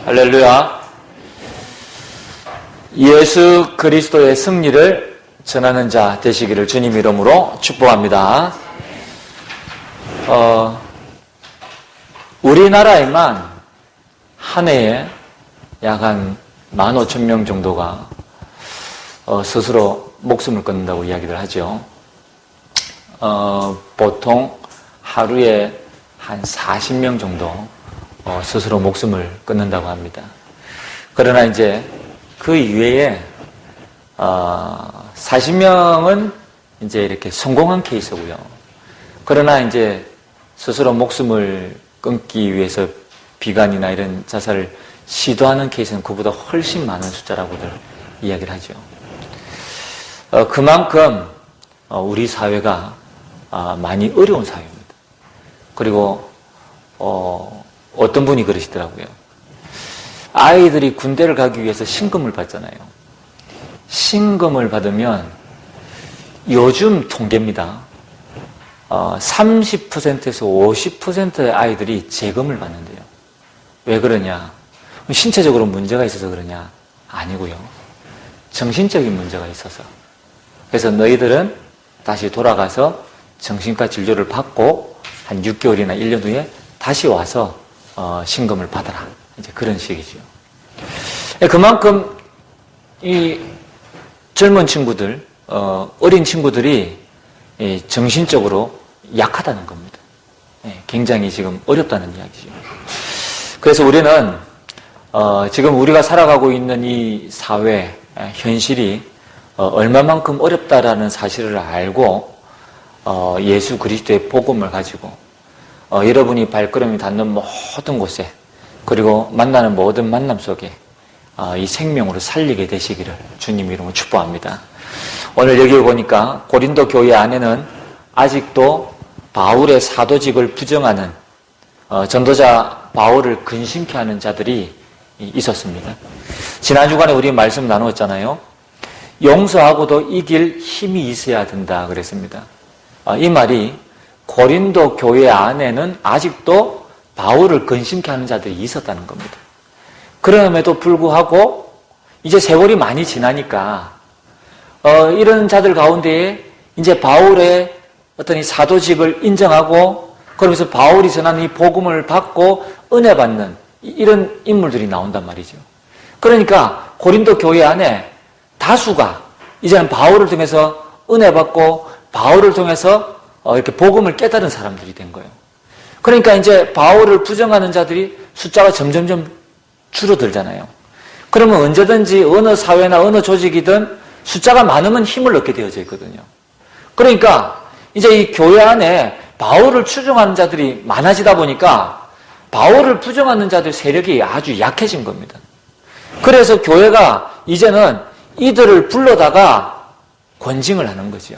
할렐루야. 예수 그리스도의 승리를 전하는 자 되시기를 주님 이름으로 축복합니다. 우리나라에만 한 해에 약 한 15,000명 정도가 스스로 목숨을 끊는다고 이야기를 하죠. 보통 하루에 한 40명 정도 스스로 목숨을 끊는다고 합니다. 그러나 이제 그 이외에 40명은 이제 이렇게 성공한 케이스고요. 그러나 이제 스스로 목숨을 끊기 위해서 비관이나 이런 자살을 시도하는 케이스는 그보다 훨씬 많은 숫자라고들 이야기를 하죠. 그만큼 우리 사회가 많이 어려운 사회입니다. 그리고 어떤 분이 그러시더라고요. 아이들이 군대를 가기 위해서 신금을 받잖아요. 신금을 받으면 요즘 통계입니다. 30%에서 50%의 아이들이 재금을 받는데요. 왜 그러냐? 신체적으로 문제가 있어서 그러냐? 아니고요. 정신적인 문제가 있어서. 그래서 너희들은 다시 돌아가서 정신과 진료를 받고 한 6개월이나 1년 후에 다시 와서 신금을 받아라. 이제 그런 식이죠. 그만큼 이 젊은 친구들, 어린 친구들이 정신적으로 약하다는 겁니다. 굉장히 지금 어렵다는 이야기죠. 그래서 우리는 지금 우리가 살아가고 있는 이 사회 현실이 얼마만큼 어렵다라는 사실을 알고 예수 그리스도의 복음을 가지고 여러분이 발걸음이 닿는 모든 곳에 그리고 만나는 모든 만남 속에 이 생명으로 살리게 되시기를 주님 이름으로 축복합니다. 오늘 여기 보니까 고린도 교회 안에는 아직도 바울의 사도직을 부정하는 전도자 바울을 근심케 하는 자들이 있었습니다. 지난 주간에 우리 말씀 나누었잖아요. 용서하고도 이길 힘이 있어야 된다 그랬습니다. 이 말이 고린도 교회 안에는 아직도 바울을 근심케 하는 자들이 있었다는 겁니다. 그럼에도 불구하고 이제 세월이 많이 지나니까 이런 자들 가운데에 이제 바울의 어떤 이 사도직을 인정하고 그러면서 바울이 전하는 이 복음을 받고 은혜 받는 이런 인물들이 나온단 말이죠. 그러니까 고린도 교회 안에 다수가 이제는 바울을 통해서 은혜 받고 바울을 통해서 이렇게 복음을 깨달은 사람들이 된 거예요. 그러니까 이제 바울을 부정하는 자들이 숫자가 점점점 줄어들잖아요. 그러면 언제든지 어느 사회나 어느 조직이든 숫자가 많으면 힘을 얻게 되어져 있거든요. 그러니까 이제 이 교회 안에 바울을 추종하는 자들이 많아지다 보니까 바울을 부정하는 자들 세력이 아주 약해진 겁니다. 그래서 교회가 이제는 이들을 불러다가 권징을 하는 거죠.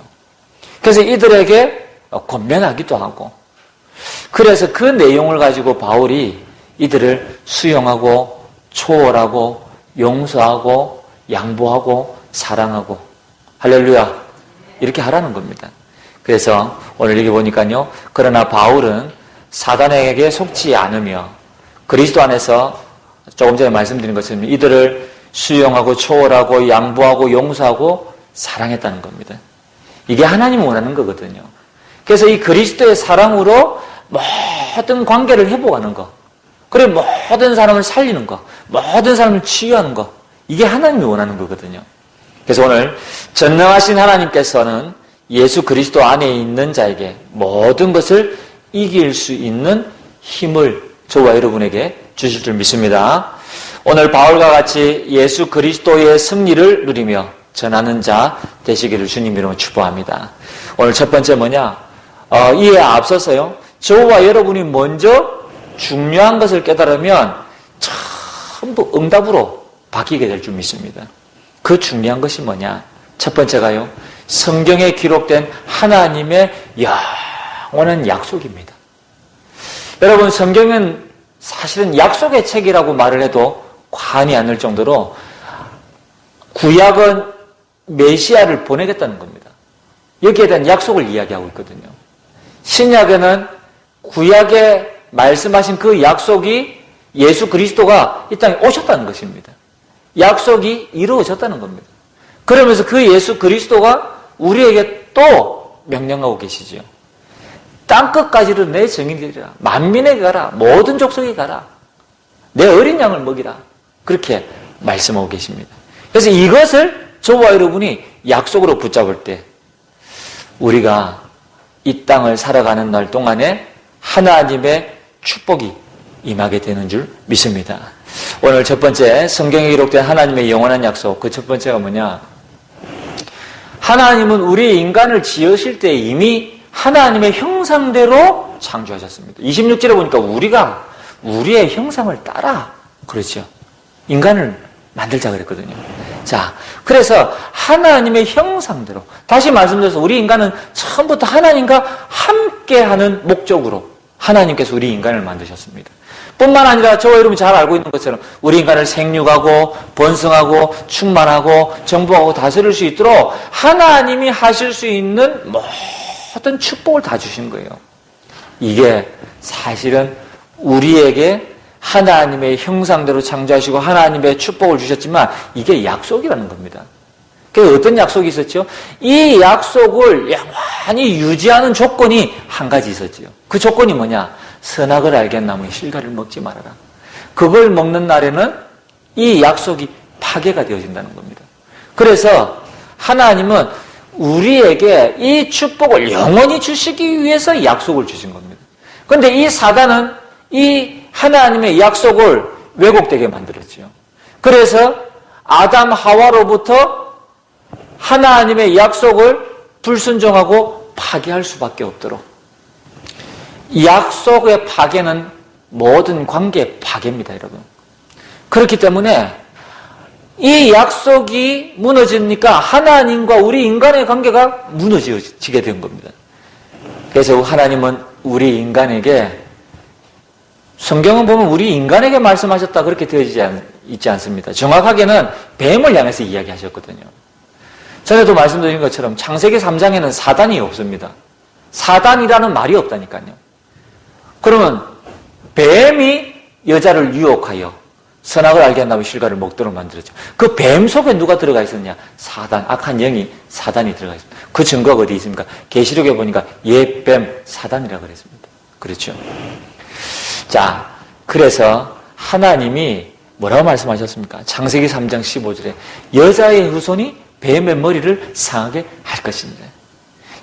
그래서 이들에게 권면하기도 하고 그래서 그 내용을 가지고 바울이 이들을 수용하고 초월하고 용서하고 양보하고 사랑하고 할렐루야 이렇게 하라는 겁니다. 그래서 오늘 여기 보니까요. 그러나 바울은 사단에게 속지 않으며 그리스도 안에서 조금 전에 말씀드린 것처럼 이들을 수용하고 초월하고 양보하고 용서하고 사랑했다는 겁니다. 이게 하나님이 원하는 거거든요. 그래서 이 그리스도의 사랑으로 모든 관계를 회복하는 거 그리고 모든 사람을 살리는 거 모든 사람을 치유하는 거 이게 하나님이 원하는 거거든요. 그래서 오늘 전능하신 하나님께서는 예수 그리스도 안에 있는 자에게 모든 것을 이길 수 있는 힘을 저와 여러분에게 주실 줄 믿습니다. 오늘 바울과 같이 예수 그리스도의 승리를 누리며 전하는 자 되시기를 주님 이름으로 축복합니다. 오늘 첫 번째 뭐냐? 이에 앞서서요. 저와 여러분이 먼저 중요한 것을 깨달으면 전부 응답으로 바뀌게 될 줄 믿습니다. 그 중요한 것이 뭐냐? 첫 번째가요. 성경에 기록된 하나님의 영원한 약속입니다. 여러분 성경은 사실은 약속의 책이라고 말을 해도 과언이 아닐 정도로 구약은 메시아를 보내겠다는 겁니다. 여기에 대한 약속을 이야기하고 있거든요. 신약에는 구약에 말씀하신 그 약속이 예수 그리스도가 이 땅에 오셨다는 것입니다. 약속이 이루어졌다는 겁니다. 그러면서 그 예수 그리스도가 우리에게 또 명령하고 계시지요. 땅끝까지로 내 증인되리라. 만민에게 가라. 모든 족속에 가라. 내 어린 양을 먹이라. 그렇게 말씀하고 계십니다. 그래서 이것을 저와 여러분이 약속으로 붙잡을 때 우리가 이 땅을 살아가는 날 동안에 하나님의 축복이 임하게 되는 줄 믿습니다. 오늘 첫 번째 성경에 기록된 하나님의 영원한 약속, 그 첫 번째가 뭐냐? 하나님은 우리 인간을 지으실 때 이미 하나님의 형상대로 창조하셨습니다. 26절에 보니까 우리가 우리의 형상을 따라 그렇죠. 인간을 만들자 그랬거든요. 자, 그래서 하나님의 형상대로 다시 말씀드려서 우리 인간은 처음부터 하나님과 함께하는 목적으로 하나님께서 우리 인간을 만드셨습니다. 뿐만 아니라 저와 여러분이 잘 알고 있는 것처럼 우리 인간을 생육하고 번성하고 충만하고 정복하고 다스릴 수 있도록 하나님이 하실 수 있는 모든 축복을 다 주신 거예요. 이게 사실은 우리에게 하나님의 형상대로 창조하시고 하나님의 축복을 주셨지만 이게 약속이라는 겁니다. 그래서 어떤 약속이 있었죠? 이 약속을 영원히 유지하는 조건이 한 가지 있었지요. 그 조건이 뭐냐? 선악을 알게 한 나무의 실과를 먹지 말아라. 그걸 먹는 날에는 이 약속이 파괴가 되어진다는 겁니다. 그래서 하나님은 우리에게 이 축복을 영원히 주시기 위해서 약속을 주신 겁니다. 그런데 이 사단은 이 하나님의 약속을 왜곡되게 만들었죠. 그래서 아담 하와로부터 하나님의 약속을 불순종하고 파괴할 수밖에 없도록 약속의 파괴는 모든 관계의 파괴입니다, 여러분. 그렇기 때문에 이 약속이 무너지니까 하나님과 우리 인간의 관계가 무너지게 된 겁니다. 그래서 하나님은 우리 인간에게 성경은 보면 우리 인간에게 말씀하셨다 그렇게 되어지지 있지 않습니다. 정확하게는 뱀을 향해서 이야기하셨거든요. 전에도 말씀드린 것처럼 창세기 3장에는 사단이 없습니다. 사단이라는 말이 없다니까요. 그러면 뱀이 여자를 유혹하여 선악을 알게 한다면 실과를 먹도록 만들었죠. 그 뱀 속에 누가 들어가 있었냐? 사단, 악한 영이 사단이 들어가 있습니다. 그 증거가 어디 있습니까? 계시록에 보니까 옛뱀 사단이라고 그랬습니다. 그렇죠? 자, 그래서 하나님이 뭐라고 말씀하셨습니까? 창세기 3장 15절에 여자의 후손이 뱀의 머리를 상하게 할 것입니다.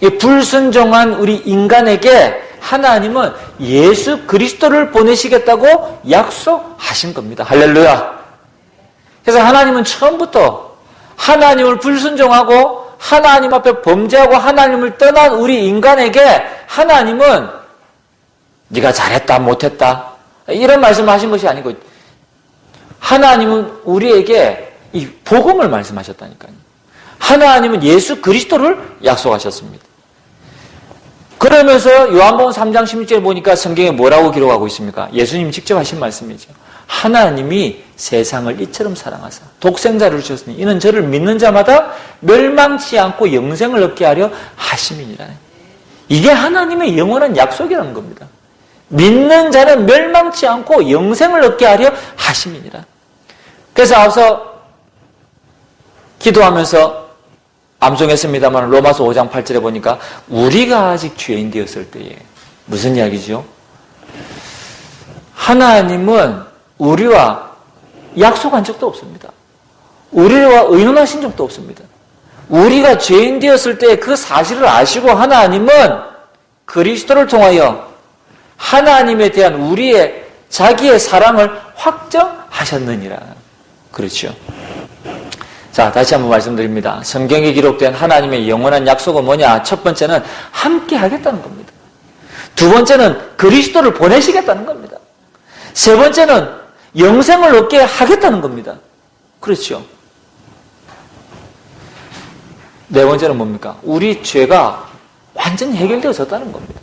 이 불순종한 우리 인간에게 하나님은 예수 그리스도를 보내시겠다고 약속하신 겁니다. 할렐루야. 그래서 하나님은 처음부터 하나님을 불순종하고 하나님 앞에 범죄하고 하나님을 떠난 우리 인간에게 하나님은 네가 잘했다 못했다 이런 말씀을 하신 것이 아니고 하나님은 우리에게 이 복음을 말씀하셨다니까요. 하나님은 예수 그리스도를 약속하셨습니다. 그러면서 요한복음 3장 16절에 보니까 성경에 뭐라고 기록하고 있습니까? 예수님 직접 하신 말씀이죠. 하나님이 세상을 이처럼 사랑하사 독생자를 주셨으니 이는 저를 믿는 자마다 멸망치 않고 영생을 얻게 하려 하심이니라. 이게 하나님의 영원한 약속이라는 겁니다. 믿는 자는 멸망치 않고 영생을 얻게 하려 하심이니라. 그래서 앞서 기도하면서 암송했습니다만 로마서 5장 8절에 보니까 우리가 아직 죄인 되었을 때에 무슨 이야기죠? 하나님은 우리와 약속한 적도 없습니다. 우리와 의논하신 적도 없습니다. 우리가 죄인 되었을 때 그 사실을 아시고 하나님은 그리스도를 통하여 하나님에 대한 우리의 자기의 사랑을 확정하셨느니라. 그렇죠? 자, 다시 한번 말씀드립니다. 성경에 기록된 하나님의 영원한 약속은 뭐냐? 첫 번째는 함께 하겠다는 겁니다. 두 번째는 그리스도를 보내시겠다는 겁니다. 세 번째는 영생을 얻게 하겠다는 겁니다. 그렇죠? 네 번째는 뭡니까? 우리 죄가 완전히 해결되어졌다는 겁니다.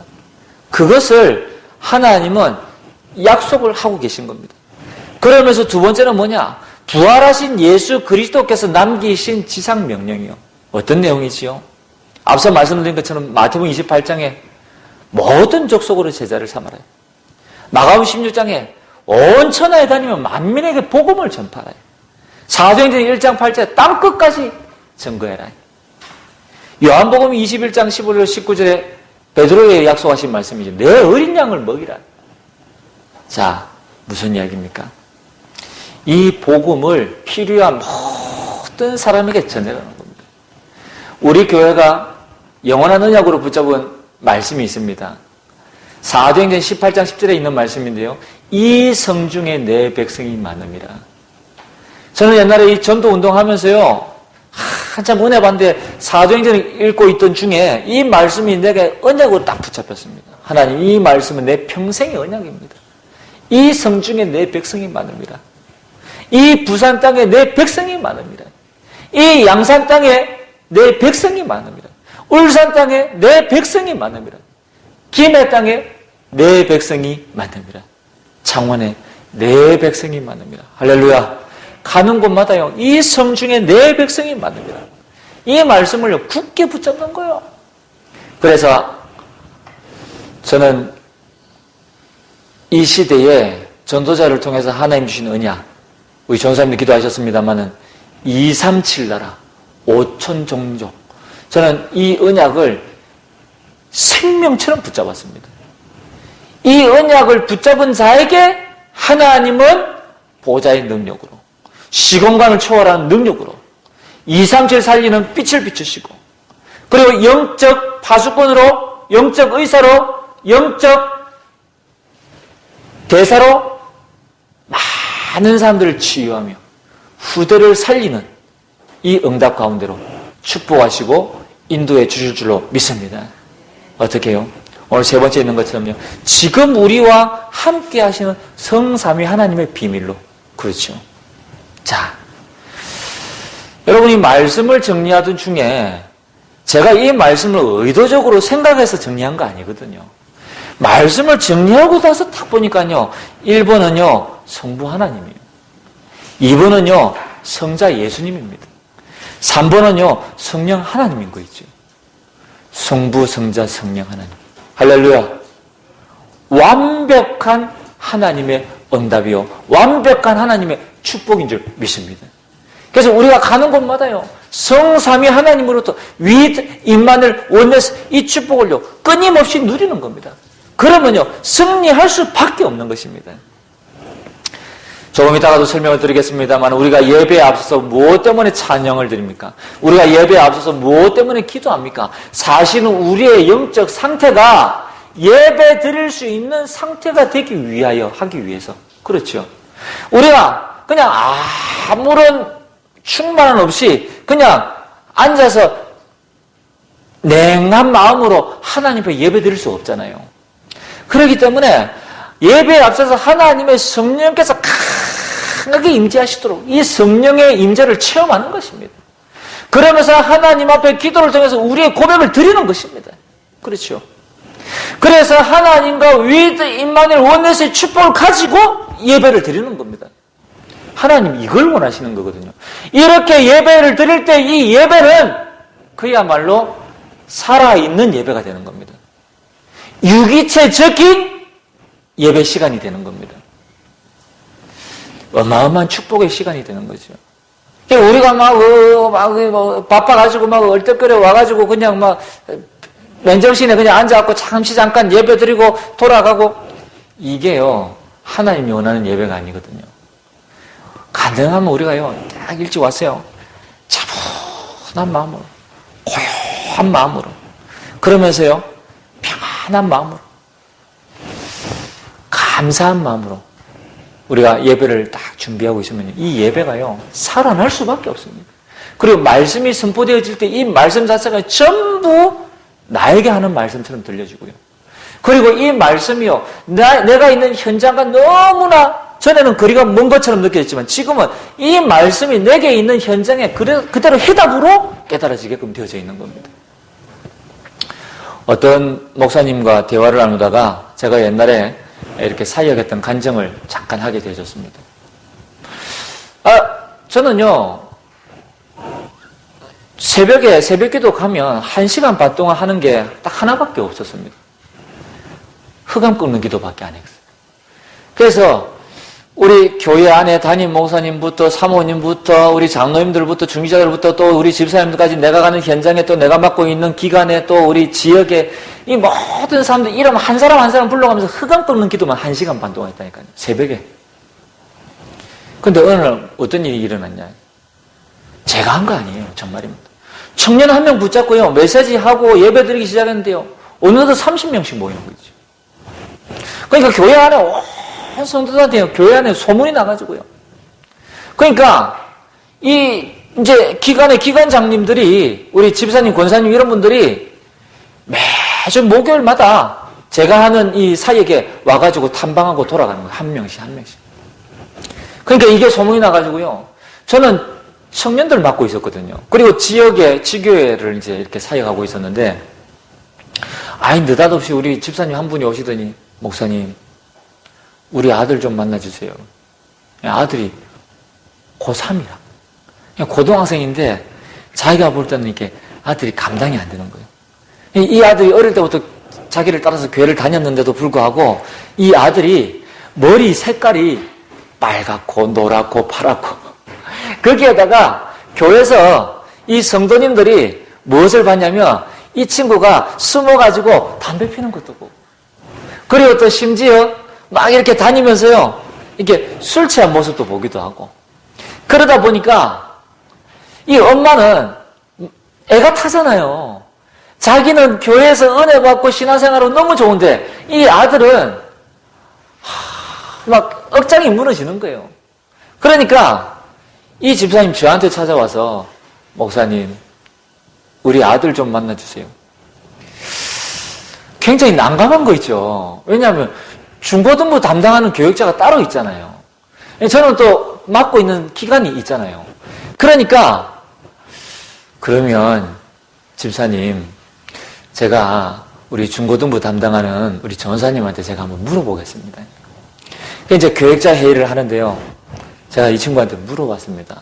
그것을 하나님은 약속을 하고 계신 겁니다. 그러면서 두 번째는 뭐냐? 부활하신 예수 그리스도께서 남기신 지상 명령이요. 어떤 내용이지요? 앞서 말씀드린 것처럼 마태복음 28장에 모든 족속으로 제자를 삼아라. 마가복음 16장에 온 천하에 다니면 만민에게 복음을 전파하라. 사도행전 1장 8절 땅끝까지 증거해라. 요한복음 21장 15절 19절에 베드로에게 약속하신 말씀이죠. 내 어린 양을 먹이라. 자, 무슨 이야기입니까? 이 복음을 필요한 모든 사람에게 전해라는 겁니다. 우리 교회가 영원한 언약으로 붙잡은 말씀이 있습니다. 사도행전 18장 10절에 있는 말씀인데요. 이 성중에 내 백성이 많음이라. 저는 옛날에 이 전도 운동하면서요, 한참 은혜 받는데 사도행전을 읽고 있던 중에 이 말씀이 내게 언약으로 딱 붙잡혔습니다. 하나님, 이 말씀은 내 평생의 언약입니다. 이 성중에 내 백성이 많음이라. 이 부산 땅에 내 백성이 많음이라. 이 양산 땅에 내 백성이 많음이라. 울산 땅에 내 백성이 많음이라. 김해 땅에 내 백성이 많음이라. 창원에 내 백성이 많음이라. 할렐루야. 가는 곳마다요, 이 성중에 내 백성이 많음이라. 이 말씀을 굳게 붙잡는 거예요. 그래서 저는 이 시대에 전도자를 통해서 하나님 주신 언약, 우리 전사님도 기도하셨습니다마는 237 나라, 5천 종족, 저는 이 언약을 생명처럼 붙잡았습니다. 이 언약을 붙잡은 자에게 하나님은 보좌의 능력으로, 시공간을 초월하는 능력으로 237 살리는 빛을 비추시고, 그리고 영적 파수꾼으로, 영적 의사로, 영적 대사로 많은 사람들을 치유하며 후대를 살리는 이 응답 가운데로 축복하시고 인도해 주실 줄로 믿습니다. 어떻게 해요? 오늘 세 번째 있는 것처럼요, 지금 우리와 함께 하시는 성삼위 하나님의 비밀로. 그렇죠. 자, 여러분이 말씀을 정리하던 중에 제가 이 말씀을 의도적으로 생각해서 정리한 거 아니거든요. 말씀을 정리하고 나서 딱 보니까요, 1번은요 성부 하나님이에요. 2번은요 성자 예수님입니다. 3번은요 성령 하나님인 거 있죠. 성부, 성자, 성령 하나님. 할렐루야. 완벽한 하나님의 응답이요, 완벽한 하나님의 축복인 줄 믿습니다. 그래서 우리가 가는 곳마다요, 성삼위 하나님으로부터 with 임마누엘 원네스, 이 축복을요 끊임없이 누리는 겁니다. 그러면요 승리할 수밖에 없는 것입니다. 조금 이따가도 설명을 드리겠습니다만, 우리가 예배에 앞서서 무엇 때문에 찬양을 드립니까? 우리가 예배에 앞서서 무엇 때문에 기도합니까? 사실은 우리의 영적 상태가 예배 드릴 수 있는 상태가 되기 위하여, 하기 위해서. 그렇죠. 우리가 그냥 아무런 충만 없이 그냥 앉아서 냉한 마음으로 하나님 앞에 예배 드릴 수 없잖아요. 그렇기 때문에 예배에 앞서서 하나님의 성령께서 강하게 임재하시도록 이 성령의 임재를 체험하는 것입니다. 그러면서 하나님 앞에 기도를 통해서 우리의 고백을 드리는 것입니다. 그렇죠. 그래서 하나님과 with 임마누엘 원네스의 축복을 가지고 예배를 드리는 겁니다. 하나님 이걸 원하시는 거거든요. 이렇게 예배를 드릴 때 이 예배는 그야말로 살아있는 예배가 되는 겁니다. 유기체적인 예배 시간이 되는 겁니다. 어마어마한 축복의 시간이 되는 거죠. 우리가 바빠가지고 얼떨결에 와가지고 그냥 맨정신에 그냥 앉아갖고 잠깐 예배 드리고 돌아가고, 이게요 하나님이 원하는 예배가 아니거든요. 가능하면 우리가요 딱 일찍 왔어요. 차분한 마음으로, 고요한 마음으로, 그러면서요 평안한 마음으로, 감사한 마음으로 우리가 예배를 딱 준비하고 있으면 이 예배가요 살아날 수밖에 없습니다. 그리고 말씀이 선포되어질 때 이 말씀 자체가 전부 나에게 하는 말씀처럼 들려지고요. 그리고 이 말씀이요 내가 있는 현장과 너무나, 전에는 거리가 먼 것처럼 느껴졌지만 지금은 이 말씀이 내게 있는 현장에 그대로 해답으로 깨달아지게끔 되어져 있는 겁니다. 어떤 목사님과 대화를 나누다가 제가 옛날에 이렇게 사역했던 간증을 잠깐 하게 되어졌습니다. 저는요 새벽에 새벽기도 가면 1시간 반 동안 하는 게 딱 하나밖에 없었습니다. 흑암 끄는 기도밖에 안 했어요. 그래서 우리 교회 안에 담임 목사님부터 사모님부터 우리 장로님들부터 중직자들부터 또 우리 집사님들까지 내가 가는 현장에 또 내가 맡고 있는 기관에 또 우리 지역에 이 모든 사람들 이름 한 사람 한 사람 불러가면서 흑암 꺾는 기도만 1시간 반 동안 했다니까요. 새벽에. 근데 어느 날 어떤 일이 일어났냐. 제가 한 거 아니에요. 정말입니다. 청년 한 명 붙잡고요. 메시지하고 예배 드리기 시작했는데요. 어느덧 30명씩 모이는 거죠. 그러니까 교회 안에 온 성도들한테 교회 안에 소문이 나가지고요. 그러니까 이제 기관장님들이 우리 집사님, 권사님 이런 분들이 매주 목요일마다 제가 하는 이 사역에 와가지고 탐방하고 돌아가는 거예요. 한 명씩. 그러니까 이게 소문이 나가지고요. 저는 청년들 맡고 있었거든요. 그리고 지역에 지교회를 이제 이렇게 사역하고 있었는데, 느닷없이 우리 집사님 한 분이 오시더니, 목사님, 우리 아들 좀 만나주세요. 아들이 고3이라. 그냥 고등학생인데, 자기가 볼 때는 이렇게 아들이 감당이 안 되는 거예요. 이 아들이 어릴 때부터 자기를 따라서 교회를 다녔는데도 불구하고, 이 아들이 머리 색깔이 빨갛고, 노랗고, 파랗고, 거기에다가 교회에서 이 성도님들이 무엇을 봤냐면 이 친구가 숨어가지고 담배 피는 것도 보고 그리고 또 심지어 막 이렇게 다니면서요 이렇게 술 취한 모습도 보기도 하고 그러다 보니까 이 엄마는 애가 타잖아요. 자기는 교회에서 은혜 받고 신앙생활은 너무 좋은데 이 아들은 막 억장이 무너지는 거예요. 그러니까 이 집사님 저한테 찾아와서 목사님 우리 아들 좀 만나주세요. 굉장히 난감한 거 있죠. 왜냐하면 중고등부 담당하는 교육자가 따로 있잖아요. 저는 또 맡고 있는 기관이 있잖아요. 그러니까 그러면 집사님 제가 우리 중고등부 담당하는 우리 전사님한테 제가 한번 물어보겠습니다. 이제 교육자 회의를 하는데요. 제가 이 친구한테 물어봤습니다.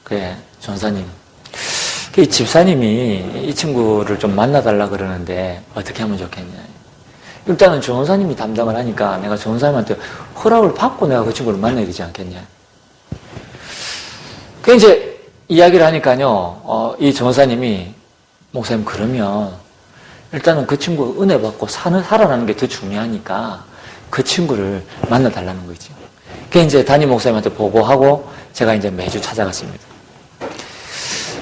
그래, 전사님. 이 집사님이 이 친구를 좀 만나달라 그러는데 어떻게 하면 좋겠냐. 일단은 전사님이 담당을 하니까 내가 전사님한테 허락을 받고 내가 그 친구를 만나야 되지 않겠냐. 그 이제 이야기를 하니까요, 이 전사님이 목사님 그러면 일단은 그 친구 은혜 받고 살아나는 게 더 중요하니까 그 친구를 만나달라는 거죠. 그 이제 담임 목사님한테 보고하고 제가 이제 매주 찾아갔습니다.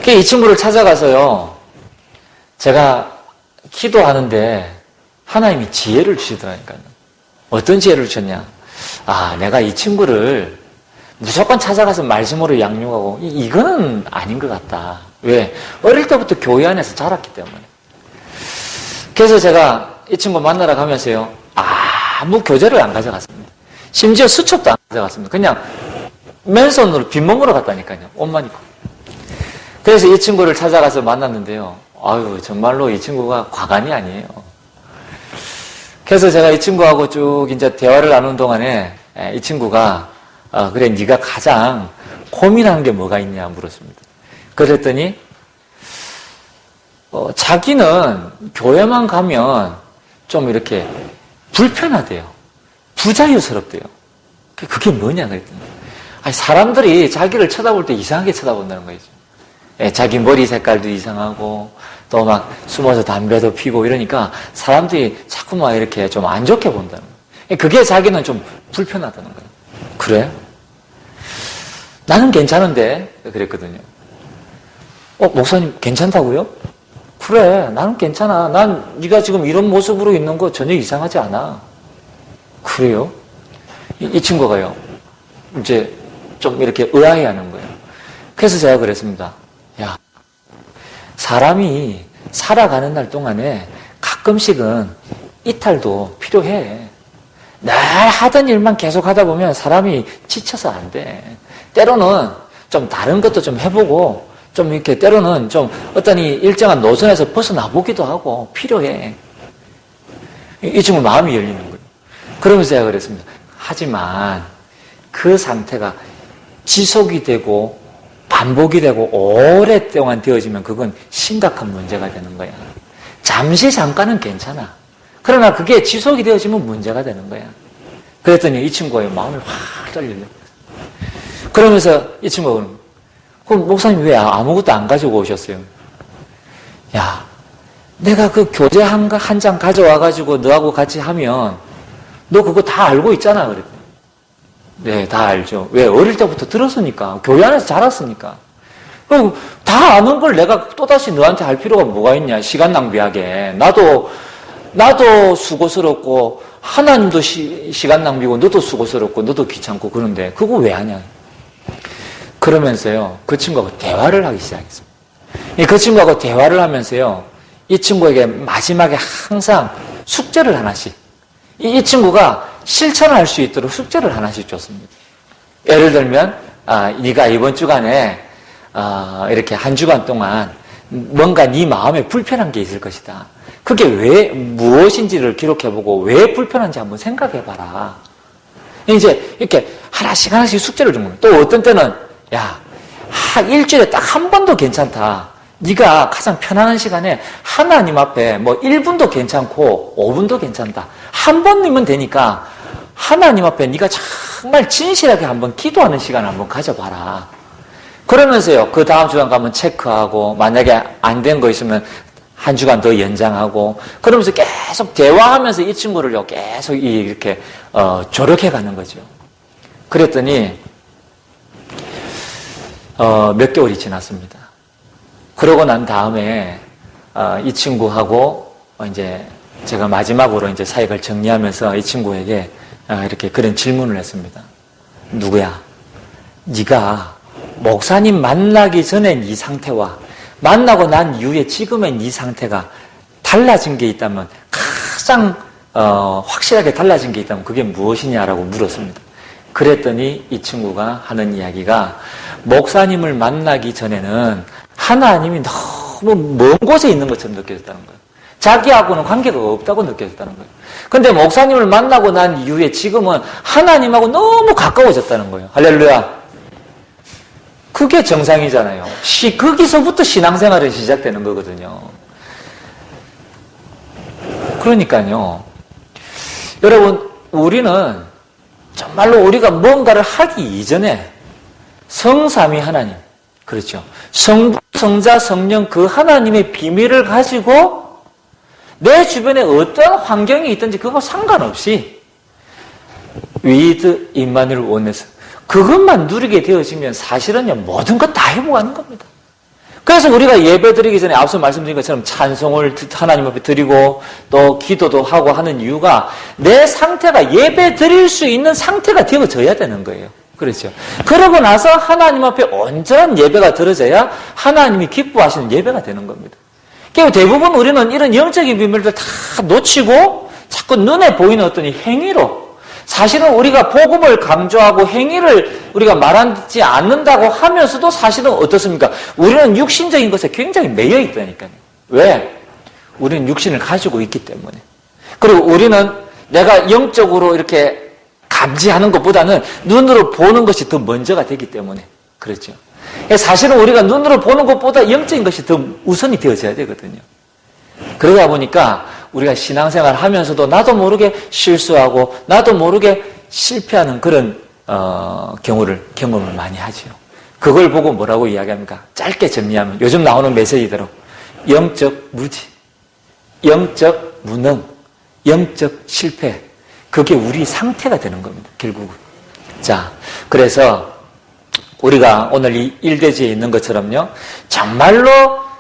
그 이 친구를 찾아가서요, 제가 기도하는데 하나님이 지혜를 주시더라니까요. 어떤 지혜를 주셨냐? 내가 이 친구를 무조건 찾아가서 말씀으로 양육하고 이거는 아닌 것 같다. 왜? 어릴 때부터 교회 안에서 자랐기 때문에. 그래서 제가 이 친구 만나러 가면서요, 아무 교재를 안 가져갔습니다. 심지어 수첩도 안 가져갔습니다. 그냥 맨손으로 빈몸으로 갔다니까요. 옷만 입고. 그래서 이 친구를 찾아가서 만났는데요. 정말로 이 친구가 과간이 아니에요. 그래서 제가 이 친구하고 쭉 이제 대화를 나누는 동안에 이 친구가 그래 네가 가장 고민하는 게 뭐가 있냐 물었습니다. 그랬더니 자기는 교회만 가면 좀 이렇게 불편하대요. 부자유스럽대요. 그게 뭐냐 그랬더니 사람들이 자기를 쳐다볼 때 이상하게 쳐다본다는 거죠. 자기 머리 색깔도 이상하고 또 막 숨어서 담배도 피고 이러니까 사람들이 자꾸만 이렇게 좀 안 좋게 본다는 거예요. 그게 자기는 좀 불편하다는 거예요. 그래? 나는 괜찮은데 그랬거든요. 목사님 괜찮다고요? 그래, 나는 괜찮아. 난 네가 지금 이런 모습으로 있는 거 전혀 이상하지 않아. 그래요? 이 친구가요, 이제 좀 이렇게 의아해하는 거예요. 그래서 제가 그랬습니다. 야, 사람이 살아가는 날 동안에 가끔씩은 이탈도 필요해. 늘 하던 일만 계속 하다 보면 사람이 지쳐서 안 돼. 때로는 좀 다른 것도 좀 해보고, 좀 이렇게 때로는 좀 어떤 이 일정한 노선에서 벗어나 보기도 하고 필요해. 이 친구 마음이 열리는 거예요. 그러면서 제가 그랬습니다. 하지만 그 상태가 지속이 되고 반복이 되고 오랫동안 되어지면 그건 심각한 문제가 되는 거야. 잠시 잠깐은 괜찮아. 그러나 그게 지속이 되어지면 문제가 되는 거야. 그랬더니 이 친구의 마음이 확 떨리는. 그러면서 이 친구가 그러는 거예요. 그럼 목사님 왜 아무것도 안 가지고 오셨어요? 야, 내가 그 교재 한 장 가져와가지고 너하고 같이 하면 너 그거 다 알고 있잖아. 그랬더니. 네, 다 알죠. 왜? 어릴 때부터 들었으니까. 교회 안에서 자랐으니까. 그럼 다 아는 걸 내가 또다시 너한테 할 필요가 뭐가 있냐. 시간 낭비하게. 나도 수고스럽고 하나님도 시간 낭비고 너도 수고스럽고 너도 귀찮고 그런데 그거 왜 하냐. 그러면서요. 그 친구하고 대화를 하기 시작했습니다. 그 친구하고 대화를 하면서요. 이 친구에게 마지막에 항상 숙제를 하나씩. 이 친구가 실천할 수 있도록 숙제를 하나씩 줬습니다. 예를 들면 네가 이번 주간에 이렇게 한 주간 동안 뭔가 네 마음에 불편한 게 있을 것이다. 그게 왜 무엇인지를 기록해보고 왜 불편한지 한번 생각해봐라. 이제 이렇게 하나씩 숙제를 준 거예요. 또 어떤 때는 야, 일주일에 딱 한 번도 괜찮다. 네가 가장 편안한 시간에 하나님 앞에 뭐 1분도 괜찮고 5분도 괜찮다. 한 번이면 되니까 하나님 앞에 네가 정말 진실하게 한번 기도하는 시간을 한번 가져봐라. 그러면서요. 그 다음 주간 가면 체크하고 만약에 안 된 거 있으면 한 주간 더 연장하고 그러면서 계속 대화하면서 이 친구를요. 계속 이렇게 조력해 가는 거죠. 그랬더니 몇 개월이 지났습니다. 그러고 난 다음에 이 친구하고 이제 제가 마지막으로 이제 사역을 정리하면서 이 친구에게 이렇게 그런 질문을 했습니다. 누구야? 네가 목사님 만나기 전에 네 상태와 만나고 난 이후에 지금의 네 상태가 달라진 게 있다면 가장 확실하게 달라진 게 있다면 그게 무엇이냐라고 물었습니다. 그랬더니 이 친구가 하는 이야기가 목사님을 만나기 전에는 하나님이 너무 먼 곳에 있는 것처럼 느껴졌다는 거예요. 자기하고는 관계가 없다고 느껴졌다는 거예요. 근데 목사님을 만나고 난 이후에 지금은 하나님하고 너무 가까워졌다는 거예요. 할렐루야. 그게 정상이잖아요. 거기서부터 신앙생활이 시작되는 거거든요. 그러니까요. 여러분, 우리는 정말로 우리가 뭔가를 하기 이전에 성삼위 하나님, 그렇죠. 성부, 성자, 성령 그 하나님의 비밀을 가지고 내 주변에 어떤 환경이 있든지 그거 상관없이 with Emmanuel oneness 그것만 누리게 되어지면 사실은요 모든 것 다 회복하는 겁니다. 그래서 우리가 예배 드리기 전에 앞서 말씀드린 것처럼 찬송을 하나님 앞에 드리고 또 기도도 하고 하는 이유가 내 상태가 예배 드릴 수 있는 상태가 되어져야 되는 거예요. 그렇죠. 그러고 나서 하나님 앞에 온전한 예배가 드려져야 하나님이 기뻐하시는 예배가 되는 겁니다. 그러니까 대부분 우리는 이런 영적인 비밀들 다 놓치고 자꾸 눈에 보이는 어떤 행위로 사실은 우리가 복음을 강조하고 행위를 우리가 말하지 않는다고 하면서도 사실은 어떻습니까? 우리는 육신적인 것에 굉장히 매여 있다니까요. 왜? 우리는 육신을 가지고 있기 때문에. 그리고 우리는 내가 영적으로 이렇게 감지하는 것보다는 눈으로 보는 것이 더 먼저가 되기 때문에 그렇죠. 사실은 우리가 눈으로 보는 것보다 영적인 것이 더 우선이 되어져야 되거든요. 그러다 보니까 우리가 신앙생활 하면서도 나도 모르게 실수하고 나도 모르게 실패하는 그런 경험을 많이 하죠. 그걸 보고 뭐라고 이야기합니까? 짧게 정리하면 요즘 나오는 메시지대로 영적 무지, 영적 무능, 영적 실패 그게 우리 상태가 되는 겁니다. 결국은. 자, 그래서 우리가 오늘 이 1대지에 있는 것처럼요. 정말로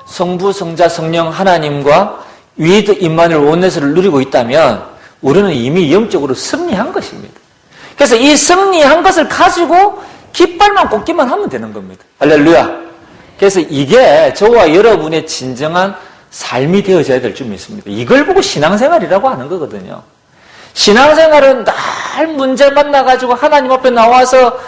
성부, 성자, 성령 하나님과 with Emmanuel oneness를 누리고 있다면 우리는 이미 영적으로 승리한 것입니다. 그래서 이 승리한 것을 가지고 깃발만 꽂기만 하면 되는 겁니다. 할렐루야. 그래서 이게 저와 여러분의 진정한 삶이 되어져야 될 줄 믿습니다. 이걸 보고 신앙생활이라고 하는 거거든요. 신앙생활은 날 문제 만나가지고 하나님 앞에 나와서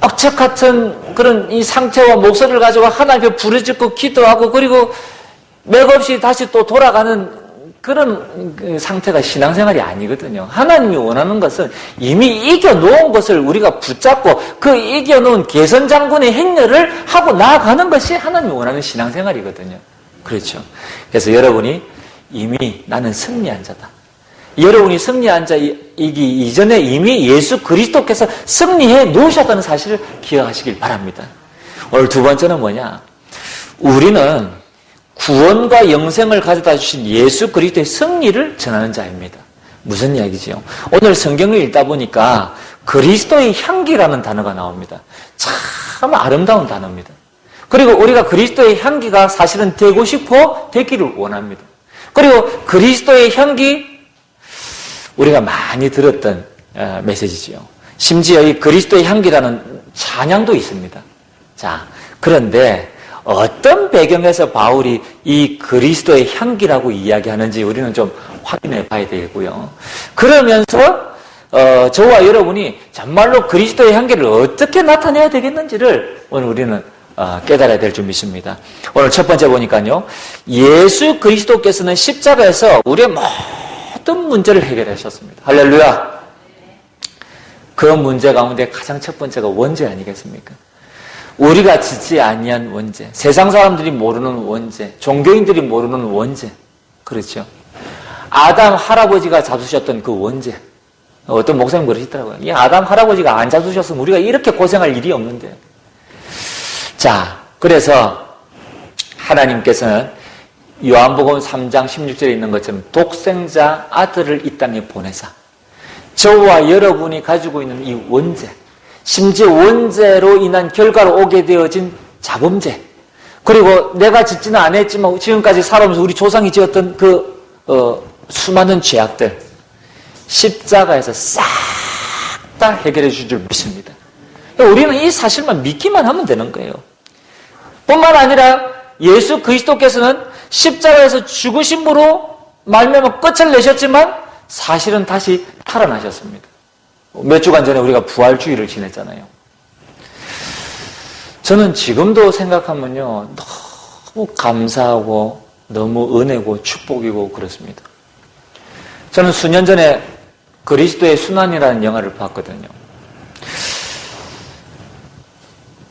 악착 같은 그런 이 상태와 목소리를 가지고 하나님 앞에 부르짖고 기도하고 그리고 맥없이 다시 또 돌아가는 그런 상태가 신앙생활이 아니거든요. 하나님이 원하는 것은 이미 이겨놓은 것을 우리가 붙잡고 그 이겨놓은 개선장군의 행렬을 하고 나아가는 것이 하나님이 원하는 신앙생활이거든요. 그렇죠. 그래서 여러분이 이미 나는 승리한 자다. 여러분이 승리한 자이기 이전에 이미 예수 그리스도께서 승리해 놓으셨다는 사실을 기억하시길 바랍니다. 오늘 두 번째는 뭐냐? 우리는 구원과 영생을 가져다 주신 예수 그리스도의 승리를 전하는 자입니다. 무슨 이야기지요? 오늘 성경을 읽다 보니까 그리스도의 향기라는 단어가 나옵니다. 참 아름다운 단어입니다. 그리고 우리가 그리스도의 향기가 사실은 되고 싶어 되기를 원합니다. 그리고 그리스도의 향기, 우리가 많이 들었던 메시지지요. 심지어 이 그리스도의 향기라는 찬양도 있습니다. 자, 그런데 어떤 배경에서 바울이 이 그리스도의 향기라고 이야기하는지 우리는 좀 확인해 봐야 되겠고요. 그러면서 저와 여러분이 정말로 그리스도의 향기를 어떻게 나타내야 되겠는지를 오늘 우리는 깨달아야 될 줄 믿습니다. 오늘 첫 번째 보니까요. 예수 그리스도께서는 십자가에서 우리의 모든 문제를 해결하셨습니다. 할렐루야. 그 문제 가운데 가장 첫 번째가 원죄 아니겠습니까? 우리가 짓지 아니한 원죄, 세상 사람들이 모르는 원죄, 종교인들이 모르는 원죄, 그렇죠? 아담 할아버지가 잡수셨던 그 원죄. 어떤 목사님 그러시더라고요. 이 아담 할아버지가 안 잡수셨으면 우리가 이렇게 고생할 일이 없는데. 자, 그래서 하나님께서는 요한복음 3장 16절에 있는 것처럼 독생자 아들을 이 땅에 보내사 저와 여러분이 가지고 있는 이 원죄, 심지어 원죄로 인한 결과로 오게 되어진 자범죄, 그리고 내가 짓지는 않았지만 지금까지 살아오면서 우리 조상이 지었던 수많은 죄악들, 십자가에서 싹 다 해결해 줄 줄 믿습니다. 우리는 이 사실만 믿기만 하면 되는 거예요. 뿐만 아니라 예수 그리스도께서는 십자가에서 죽으심으로 말미암아 끝을 내셨지만 사실은 다시 살아나셨습니다. 몇 주간 전에 우리가 부활주의를 지냈잖아요. 저는 지금도 생각하면요, 너무 감사하고 너무 은혜고 축복이고 그렇습니다. 저는 수년 전에 그리스도의 순환이라는 영화를 봤거든요.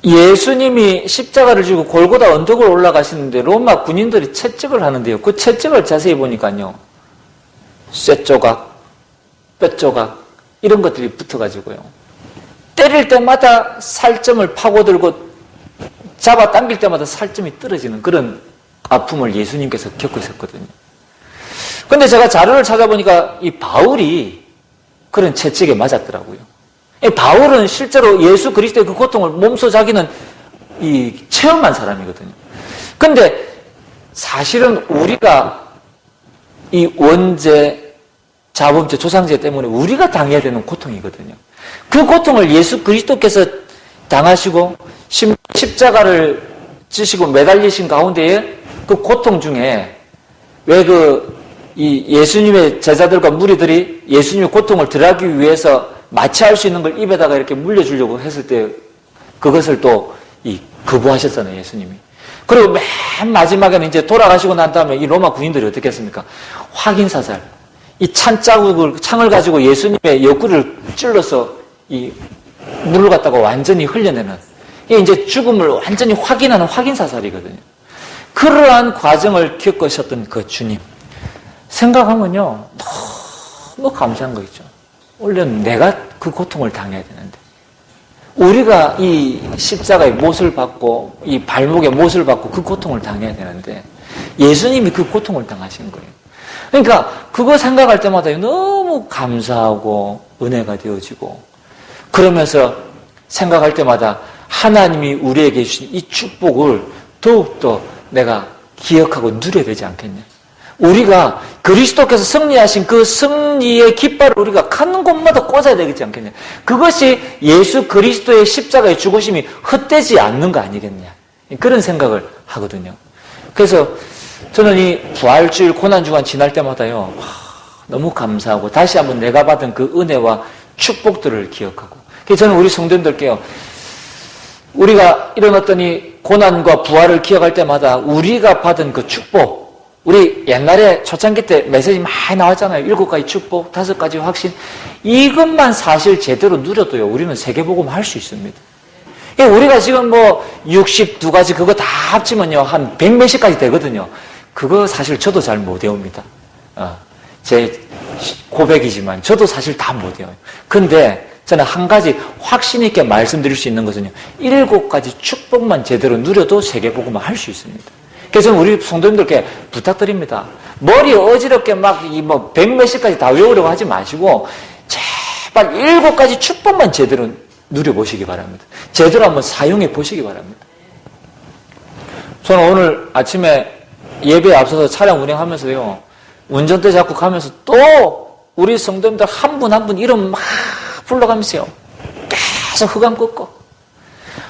예수님이 십자가를 지고 골고다 언덕을 올라가시는데 로마 군인들이 채찍을 하는데요. 그 채찍을 자세히 보니까요, 쇠 조각, 뼈 조각 이런 것들이 붙어가지고요, 때릴 때마다 살점을 파고들고 잡아당길 때마다 살점이 떨어지는 그런 아픔을 예수님께서 겪고 있었거든요. 그런데 제가 자료를 찾아보니까 이 바울이 그런 채찍에 맞았더라고요. 이 바울은 실제로 예수 그리스도의 그 고통을 몸소 자기는 체험한 사람이거든요. 그런데 사실은 우리가 이 원죄, 자범죄, 조상죄 때문에 우리가 당해야 되는 고통이거든요. 그 고통을 예수 그리스도께서 당하시고 십자가를 지시고 매달리신 가운데에 그 고통 중에 왜 이 예수님의 제자들과 무리들이 예수님의 고통을 덜하기 위해서 마취할 수 있는 걸 입에다가 이렇게 물려주려고 했을 때 그것을 또 거부하셨잖아요, 예수님이. 그리고 맨 마지막에는 이제 돌아가시고 난 다음에 이 로마 군인들이 어떻게 했습니까? 확인사살. 이 창을 가지고 예수님의 옆구리를 찔러서 이 물을 갖다가 완전히 흘려내는, 이게 이제 죽음을 완전히 확인하는 확인사살이거든요. 그러한 과정을 겪으셨던 그 주님. 생각하면요, 너무 감사한 거 있죠. 원래는 내가 그 고통을 당해야 되는데, 우리가 이 십자가의 못을 받고 이 발목에 못을 받고 그 고통을 당해야 되는데 예수님이 그 고통을 당하신 거예요. 그러니까 그거 생각할 때마다 너무 감사하고 은혜가 되어지고, 그러면서 생각할 때마다 하나님이 우리에게 주신 이 축복을 더욱더 내가 기억하고 누려야 되지 않겠냐. 우리가 그리스도께서 승리하신 그 승리의 깃발을 우리가 가는 곳마다 꽂아야 되겠지 않겠냐. 그것이 예수 그리스도의 십자가의 죽으심이 헛되지 않는 거 아니겠냐. 그런 생각을 하거든요. 그래서 저는 이 부활주일 고난주간 지날 때마다요, 너무 감사하고 다시 한번 내가 받은 그 은혜와 축복들을 기억하고, 그래서 저는 우리 성도님들께요, 우리가 이런 어떤 이 고난과 부활을 기억할 때마다 우리가 받은 그 축복, 우리 옛날에 초창기 때 메시지 많이 나왔잖아요. 7가지 축복, 5가지 확신. 이것만 사실 제대로 누려도요, 우리는 세계복음 할 수 있습니다. 우리가 지금 62가지 그거 다 합치면요, 한 100몇십 가지 되거든요. 그거 사실 저도 잘 못 외웁니다. 제 고백이지만 저도 사실 다 못해요. 근데 저는 한 가지 확신 있게 말씀드릴 수 있는 것은요, 7가지 축복만 제대로 누려도 세계복음을 할 수 있습니다. 그래서 우리 성도님들께 부탁드립니다. 머리 어지럽게 막 백몇십 가지 다 외우려고 하지 마시고 제발 7가지 축복만 제대로 누려보시기 바랍니다. 제대로 한번 사용해 보시기 바랍니다. 저는 오늘 아침에 예배에 앞서서 차량 운행하면서요, 운전대 잡고 가면서 또 우리 성도님들 한 분 한 분 이름 막 불러가면서요, 계속 흑암 꺾고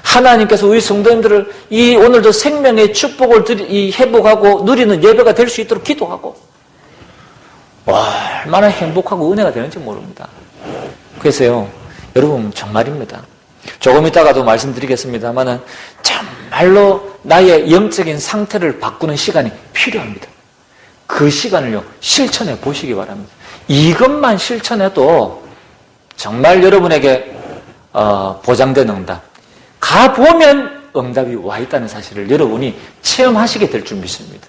하나님께서 우리 성도님들을 이 오늘도 생명의 축복을 회복하고 누리는 예배가 될 수 있도록 기도하고, 얼마나 행복하고 은혜가 되는지 모릅니다. 그래서요, 여러분 정말입니다. 조금 이따가도 말씀드리겠습니다만은 정말로 나의 영적인 상태를 바꾸는 시간이 필요합니다. 그 시간을요, 실천해 보시기 바랍니다. 이것만 실천해도 정말 여러분에게 보장된 응답, 가보면 응답이 와 있다는 사실을 여러분이 체험하시게 될 줄 믿습니다.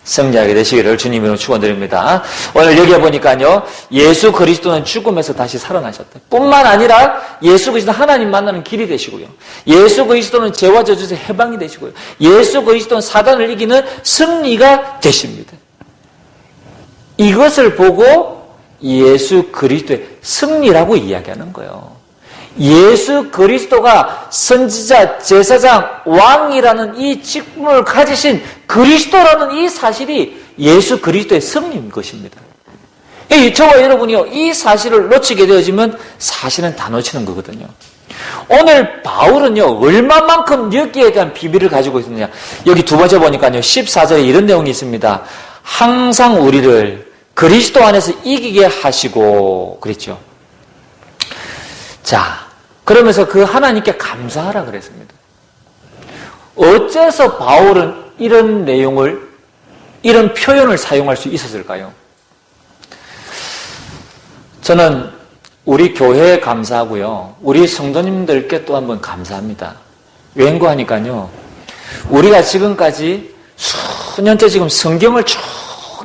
승리하게 되시기를 주님으로 축원드립니다. 오늘 여기에 보니까요, 예수 그리스도는 죽음에서 다시 살아나셨다. 뿐만 아니라 예수 그리스도 하나님 만나는 길이 되시고요, 예수 그리스도는 죄와 저주에서 해방이 되시고요, 예수 그리스도는 사단을 이기는 승리가 되십니다. 이것을 보고 예수 그리스도의 승리라고 이야기하는 거예요. 예수 그리스도가 선지자, 제사장, 왕이라는 이 직분을 가지신 그리스도라는 이 사실이 예수 그리스도의 승리인 것입니다. 저와 여러분이요, 이 사실을 놓치게 되어지면 사실은 다 놓치는 거거든요. 오늘 바울은요, 얼마만큼 여기에 대한 비밀을 가지고 있느냐. 여기 두 번째 보니까요, 14절에 이런 내용이 있습니다. 항상 우리를 그리스도 안에서 이기게 하시고 그랬죠. 자, 그러면서 그 하나님께 감사하라 그랬습니다. 어째서 바울은 이런 내용을, 이런 표현을 사용할 수 있었을까요? 저는 우리 교회에 감사하고요, 우리 성도님들께 또 한번 감사합니다. 왠고 하니까요, 우리가 지금까지 수년째 지금 성경을 쭉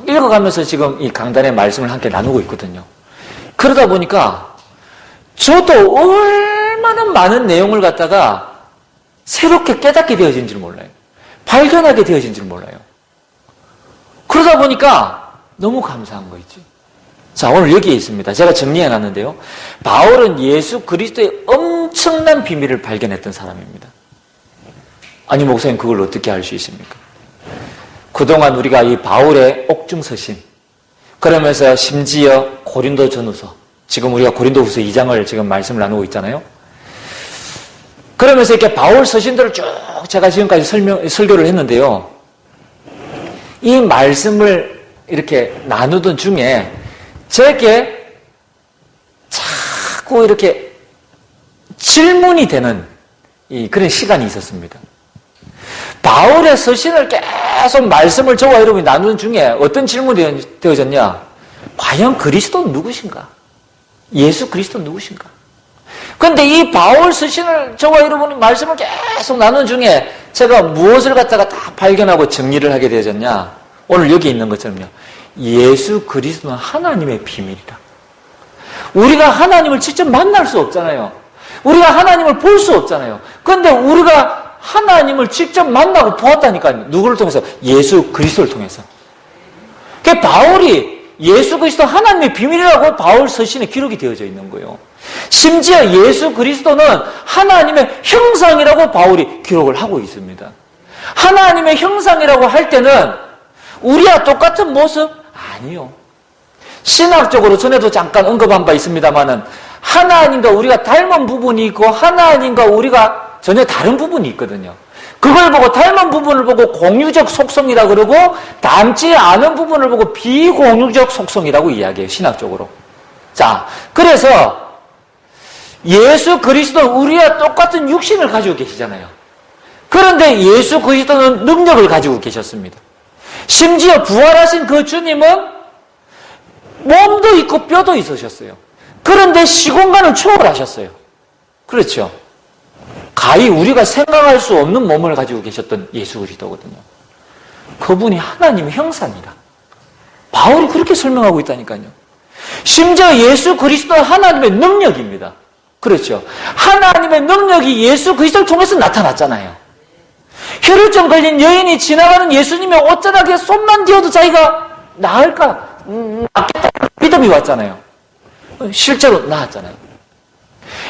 읽어가면서 지금 이 강단의 말씀을 함께 나누고 있거든요. 그러다 보니까 저도 얼마나 많은 내용을 갖다가 새롭게 깨닫게 되어진 줄 몰라요. 발견하게 되어진 줄 몰라요. 그러다 보니까 너무 감사한 거 있죠. 자, 오늘 여기에 있습니다. 제가 정리해 놨는데요, 바울은 예수 그리스도의 엄청난 비밀을 발견했던 사람입니다. 아니, 목사님 그걸 어떻게 알 수 있습니까? 그동안 우리가 이 바울의 옥중서신, 그러면서 심지어 고린도전후서, 지금 우리가 고린도후서 2장을 지금 말씀을 나누고 있잖아요. 그러면서 이렇게 바울 서신들을 쭉 제가 지금까지 설교를 했는데요, 이 말씀을 이렇게 나누던 중에 제게 자꾸 이렇게 질문이 되는 그런 시간이 있었습니다. 바울의 서신을 계속 말씀을 저와 여러분이 나누는 중에 어떤 질문이 되어졌냐? 과연 그리스도는 누구신가? 예수 그리스도는 누구신가? 그런데 이 바울 서신을 저와 여러분이 말씀을 계속 나누는 중에 제가 무엇을 갖다가 다 발견하고 정리를 하게 되어졌냐? 오늘 여기 있는 것처럼요, 예수 그리스도는 하나님의 비밀이다. 우리가 하나님을 직접 만날 수 없잖아요. 우리가 하나님을 볼 수 없잖아요. 그런데 우리가 하나님을 직접 만나고 보았다니까요. 누구를 통해서? 예수 그리스도를 통해서. 그 바울이 예수 그리스도 하나님의 비밀이라고 바울 서신에 기록이 되어져 있는 거예요. 심지어 예수 그리스도는 하나님의 형상이라고 바울이 기록을 하고 있습니다. 하나님의 형상이라고 할 때는 우리와 똑같은 모습? 아니요. 신학적으로 전에도 잠깐 언급한 바 있습니다만은 하나님과 우리가 닮은 부분이 있고 하나님과 우리가 전혀 다른 부분이 있거든요. 그걸 보고 닮은 부분을 보고 공유적 속성이라고 그러고 닮지 않은 부분을 보고 비공유적 속성이라고 이야기해요, 신학적으로. 자, 그래서 예수 그리스도는 우리와 똑같은 육신을 가지고 계시잖아요. 그런데 예수 그리스도는 능력을 가지고 계셨습니다. 심지어 부활하신 그 주님은 몸도 있고 뼈도 있으셨어요. 그런데 시공간을 초월하셨어요. 그렇죠. 가히 우리가 생각할 수 없는 몸을 가지고 계셨던 예수 그리스도거든요. 그분이 하나님의 형상이라. 바울이 그렇게 설명하고 있다니까요. 심지어 예수 그리스도는 하나님의 능력입니다. 그렇죠. 하나님의 능력이 예수 그리스도를 통해서 나타났잖아요. 혈루증 걸린 여인이 지나가는 예수님이 어쩌다게 손만 띄워도 자기가 나을까? 낫겠다. 믿음이 왔잖아요. 실제로 나았잖아요.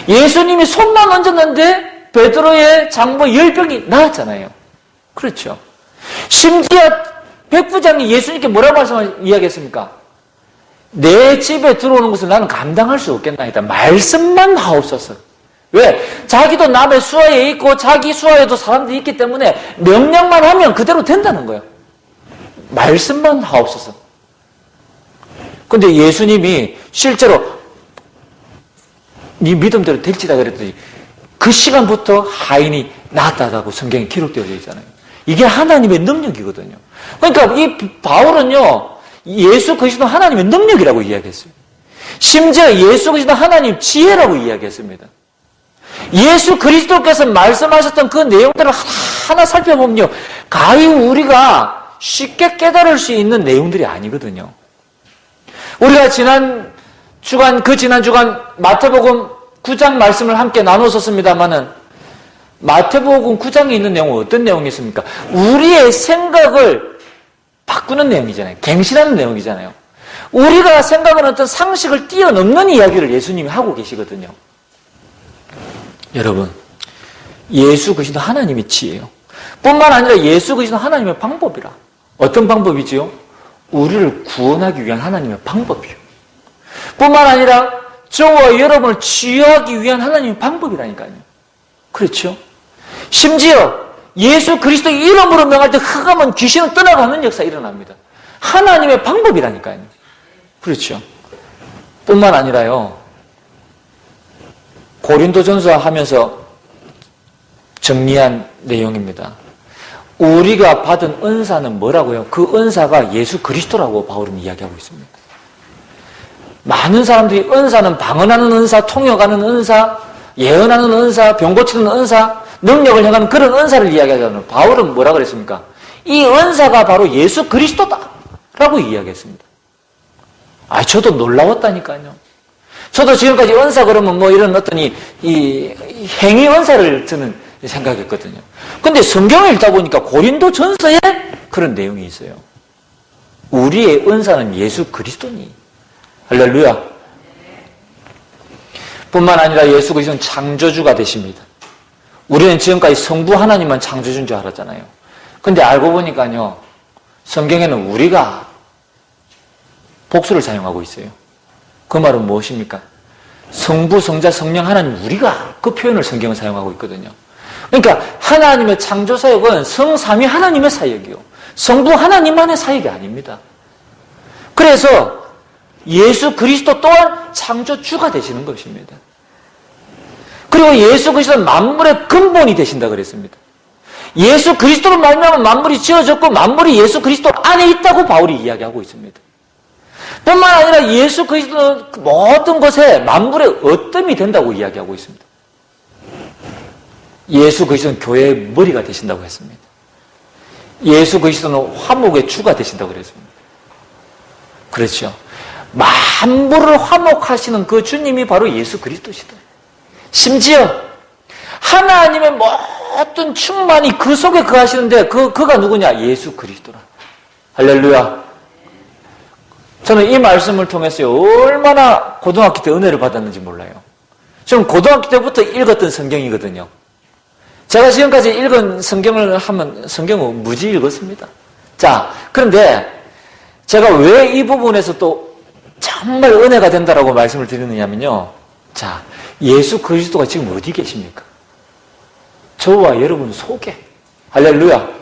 예수님이 손만 얹었는데 베드로의 장모 10병이 나았잖아요. 그렇죠. 심지어 백부장이 예수님께 뭐라고 이야기했습니까? 내 집에 들어오는 것을 나는 감당할 수 없겠나이다. 말씀만 하옵소서. 왜? 자기도 남의 수하에 있고 자기 수하에도 사람들이 있기 때문에 명령만 하면 그대로 된다는 거예요. 말씀만 하옵소서. 근데 예수님이 실제로 네 믿음대로 될지다 그랬더니 그 시간부터 하인이 나았다고 성경에 기록되어 있잖아요. 이게 하나님의 능력이거든요. 그러니까 이 바울은요, 예수 그리스도 하나님의 능력이라고 이야기했어요. 심지어 예수 그리스도 하나님 지혜라고 이야기했습니다. 예수 그리스도께서 말씀하셨던 그 내용들을 하나 살펴보면요, 가히 우리가 쉽게 깨달을 수 있는 내용들이 아니거든요. 우리가 지난 주간 마태복음 9장 말씀을 함께 나눴었습니다만은 마태복음 9장에 있는 내용은 어떤 내용이 있습니까? 우리의 생각을 바꾸는 내용이잖아요. 갱신하는 내용이잖아요. 우리가 생각하는 어떤 상식을 뛰어넘는 이야기를 예수님이 하고 계시거든요. 여러분, 예수 그리스도 하나님의 지혜요. 뿐만 아니라 예수 그리스도 하나님의 방법이라. 어떤 방법이지요? 우리를 구원하기 위한 하나님의 방법이요. 뿐만 아니라 저와 여러분을 치유하기 위한 하나님의 방법이라니까요. 그렇죠? 심지어 예수 그리스도의 이름으로 명할 때 흑암은 귀신은 떠나가는 역사 일어납니다. 하나님의 방법이라니까요. 그렇죠? 뿐만 아니라요, 고린도전서 하면서 정리한 내용입니다. 우리가 받은 은사는 뭐라고요? 그 은사가 예수 그리스도라고 바울은 이야기하고 있습니다. 많은 사람들이 은사는 방언하는 은사, 통역하는 은사, 예언하는 은사, 병 고치는 은사, 능력을 행하는 그런 은사를 이야기하잖아요. 바울은 뭐라 그랬습니까? 이 은사가 바로 예수 그리스도다라고 이야기했습니다. 저도 놀라웠다니까요. 저도 지금까지 은사 그러면 뭐 이런 어떤 이 행위 은사를 저는 생각했거든요. 근데 성경을 읽다 보니까 고린도 전서에 그런 내용이 있어요. 우리의 은사는 예수 그리스도니. 할렐루야. 뿐만 아니라 예수 그리스도는 창조주가 되십니다. 우리는 지금까지 성부 하나님만 창조주인 줄 알았잖아요. 근데 알고 보니까요, 성경에는 우리가 복수를 사용하고 있어요. 그 말은 무엇입니까? 성부, 성자, 성령 하나님, 우리가 그 표현을 성경은 사용하고 있거든요. 그러니까 하나님의 창조 사역은 성삼위 하나님의 사역이요, 성부 하나님만의 사역이 아닙니다. 그래서 예수 그리스도 또한 창조주가 되시는 것입니다. 그리고 예수 그리스도는 만물의 근본이 되신다 그랬습니다. 예수 그리스도로 말미암아 만물이 지어졌고 만물이 예수 그리스도 안에 있다고 바울이 이야기하고 있습니다. 뿐만 아니라 예수 그리스도는 모든 것에 만물의 어뜸이 된다고 이야기하고 있습니다. 예수 그리스도는 교회의 머리가 되신다고 했습니다. 예수 그리스도는 화목의 주가 되신다고 그랬습니다. 그렇죠. 만물을 화목하시는 그 주님이 바로 예수 그리스도시다. 심지어 하나님의 모든 충만이 그 속에 거하시는데 그가 누구냐? 예수 그리스도라. 할렐루야. 저는 이 말씀을 통해서 얼마나 고등학교 때 은혜를 받았는지 몰라요. 저는 고등학교 때부터 읽었던 성경이거든요. 제가 지금까지 읽은 성경을 하면 성경은 무지 읽었습니다. 자, 그런데 제가 왜 이 부분에서 또 정말 은혜가 된다라고 말씀을 드리느냐면요. 자, 예수 그리스도가 지금 어디 계십니까? 저와 여러분 속에. 할렐루야.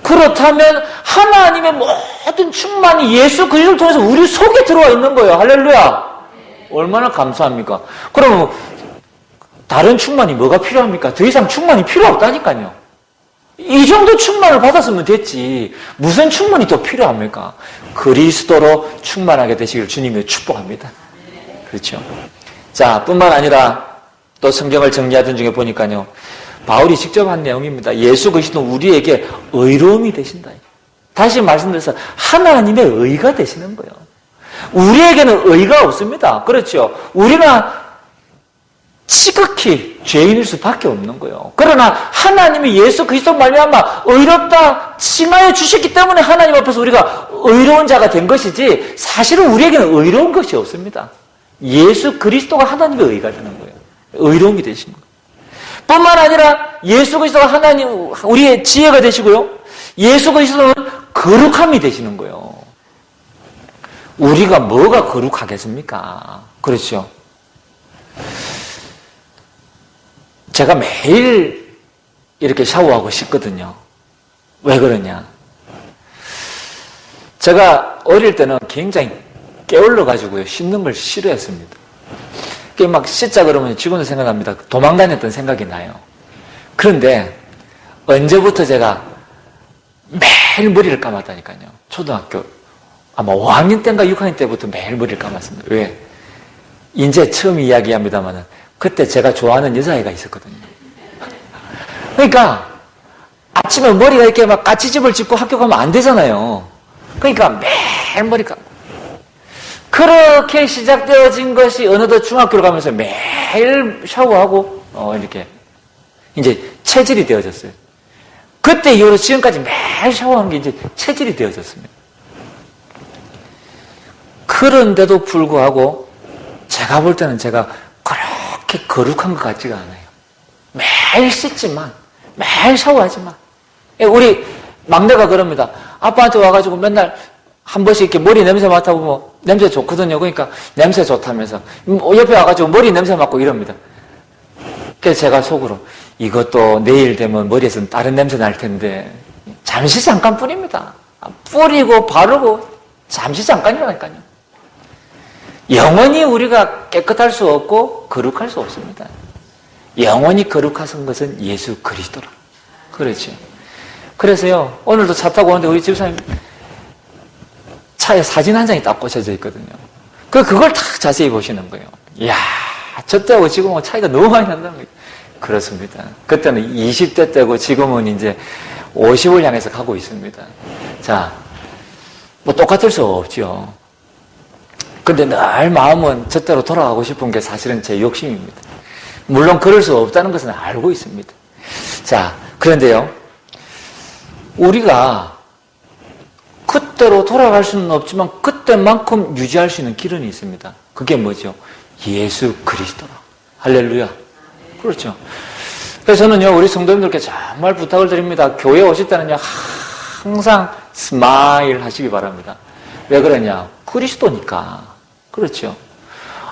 그렇다면 하나님의 모든 충만이 예수 그리스도를 통해서 우리 속에 들어와 있는 거예요. 할렐루야. 얼마나 감사합니까? 그러면 다른 충만이 뭐가 필요합니까? 더 이상 충만이 필요 없다니까요. 이 정도 충만을 받았으면 됐지. 무슨 충만이 더 필요합니까? 그리스도로 충만하게 되시길 주님의 축복합니다. 그렇죠. 자, 뿐만 아니라 또 성경을 정리하던 중에 보니까요, 바울이 직접 한 내용입니다. 예수 그리스도는 우리에게 의로움이 되신다. 다시 말씀드려서 하나님의 의가 되시는 거예요. 우리에게는 의가 없습니다. 그렇죠? 우리가 지극히 죄인일 수밖에 없는 거예요. 그러나 하나님이 예수 그리스도 말미암아 의롭다 칭하여 주셨기 때문에 하나님 앞에서 우리가 의로운 자가 된 것이지, 사실은 우리에게는 의로운 것이 없습니다. 예수 그리스도가 하나님의 의가 되는 거예요. 의로움이 되신 거예요. 뿐만 아니라 예수 그리스도가 하나님 우리의 지혜가 되시고요, 예수 그리스도는 거룩함이 되시는 거예요. 우리가 뭐가 거룩하겠습니까? 그렇죠? 제가 매일 이렇게 샤워하고 싶거든요. 왜 그러냐? 제가 어릴 때는 굉장히 게을러가지고요, 씻는 걸 싫어했습니다. 막 씻자 그러면 지금도 생각납니다. 도망 다녔던 생각이 나요. 그런데 언제부터 제가 매일 머리를 감았다니까요. 초등학교 아마 5학년 때인가 6학년 때부터 매일 머리를 감았습니다. 왜? 이제 처음 이야기합니다만은 그때 제가 좋아하는 여자애가 있었거든요. 그러니까 아침에 머리가 이렇게 막 까치집을 짚고 학교 가면 안 되잖아요. 그러니까 매일 머리 감고, 그렇게 시작되어진 것이 어느덧 중학교를 가면서 매일 샤워하고 이렇게 이제 체질이 되어졌어요. 그때 이후로 지금까지 매일 샤워하는 게 이제 체질이 되어졌습니다. 그런데도 불구하고 제가 볼 때는 제가 그렇게 거룩한 것 같지가 않아요. 매일 씻지만, 매일 샤워하지만. 우리 막내가 그럽니다. 아빠한테 와가지고 맨날 한 번씩 이렇게 머리 냄새 맡아보면 냄새 좋거든요. 그러니까 냄새 좋다면서 옆에 와가지고 머리 냄새 맡고 이럽니다. 그래서 제가 속으로 이것도 내일 되면 머리에서는 다른 냄새 날 텐데 잠시 잠깐 뿌립니다. 뿌리고 바르고 잠시 잠깐이라니까요. 영원히 우리가 깨끗할 수 없고 거룩할 수 없습니다. 영원히 거룩하신 것은 예수 그리스도라. 그렇죠. 그래서요, 오늘도 차 타고 오는데 우리 집사님 차에 사진 한 장이 딱 꽂혀져 있거든요. 그걸 딱 자세히 보시는 거예요. 이야, 저 때하고 지금하고 차이가 너무 많이 난다는 거예요. 그렇습니다. 그때는 20대 때고 지금은 이제 50을 향해서 가고 있습니다. 자, 뭐 똑같을 수 없죠. 근데 늘 마음은 저때로 돌아가고 싶은 게 사실은 제 욕심입니다. 물론 그럴 수 없다는 것은 알고 있습니다. 자, 그런데요, 우리가 그때로 돌아갈 수는 없지만 그때만큼 유지할 수 있는 길은 있습니다. 그게 뭐죠? 예수 그리스도라. 할렐루야. 그렇죠. 그래서 저는요, 우리 성도님들께 정말 부탁을 드립니다. 교회 오실 때는요, 항상 스마일 하시기 바랍니다. 왜 그러냐? 그리스도니까. 그렇죠.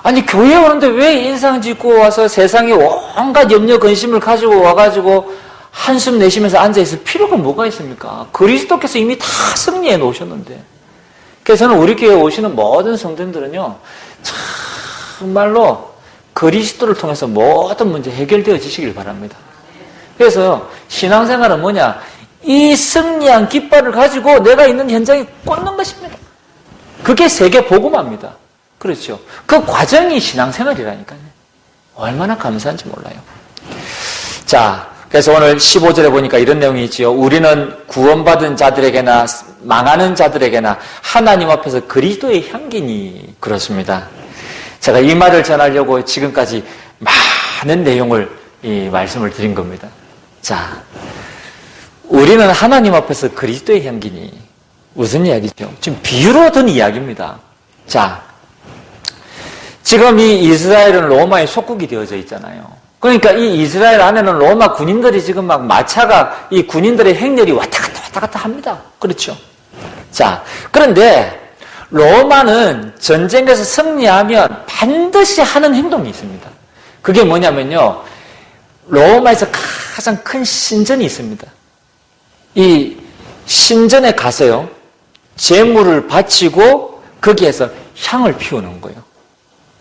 아니, 교회에 오는데 왜 인상 짓고 와서 세상에 온갖 염려 근심을 가지고 와가지고 한숨 내쉬면서 앉아있을 필요가 뭐가 있습니까? 그리스도께서 이미 다 승리해 놓으셨는데. 그래서 저는 우리 교회에 오시는 모든 성도님들은요, 정말로 그리스도를 통해서 모든 문제 해결되어지시길 바랍니다. 그래서 신앙생활은 뭐냐? 이 승리한 깃발을 가지고 내가 있는 현장에 꽂는 것입니다. 그게 세계 복음화입니다. 그렇죠. 그 과정이 신앙생활이라니까요. 얼마나 감사한지 몰라요. 자, 그래서 오늘 15절에 보니까 이런 내용이 있지요. 우리는 구원받은 자들에게나 망하는 자들에게나 하나님 앞에서 그리스도의 향기니. 그렇습니다. 제가 이 말을 전하려고 지금까지 많은 내용을 이 말씀을 드린 겁니다. 자, 우리는 하나님 앞에서 그리스도의 향기니. 무슨 이야기죠? 지금 비유로 든 이야기입니다. 자, 지금 이 이스라엘은 로마의 속국이 되어져 있잖아요. 그러니까 이 이스라엘 안에는 로마 군인들이 지금 막 마차가 이 군인들의 행렬이 왔다 갔다 합니다. 그렇죠. 자, 그런데 로마는 전쟁에서 승리하면 반드시 하는 행동이 있습니다. 그게 뭐냐면요, 로마에서 가장 큰 신전이 있습니다. 이 신전에 가서요, 제물을 바치고 거기에서 향을 피우는 거예요.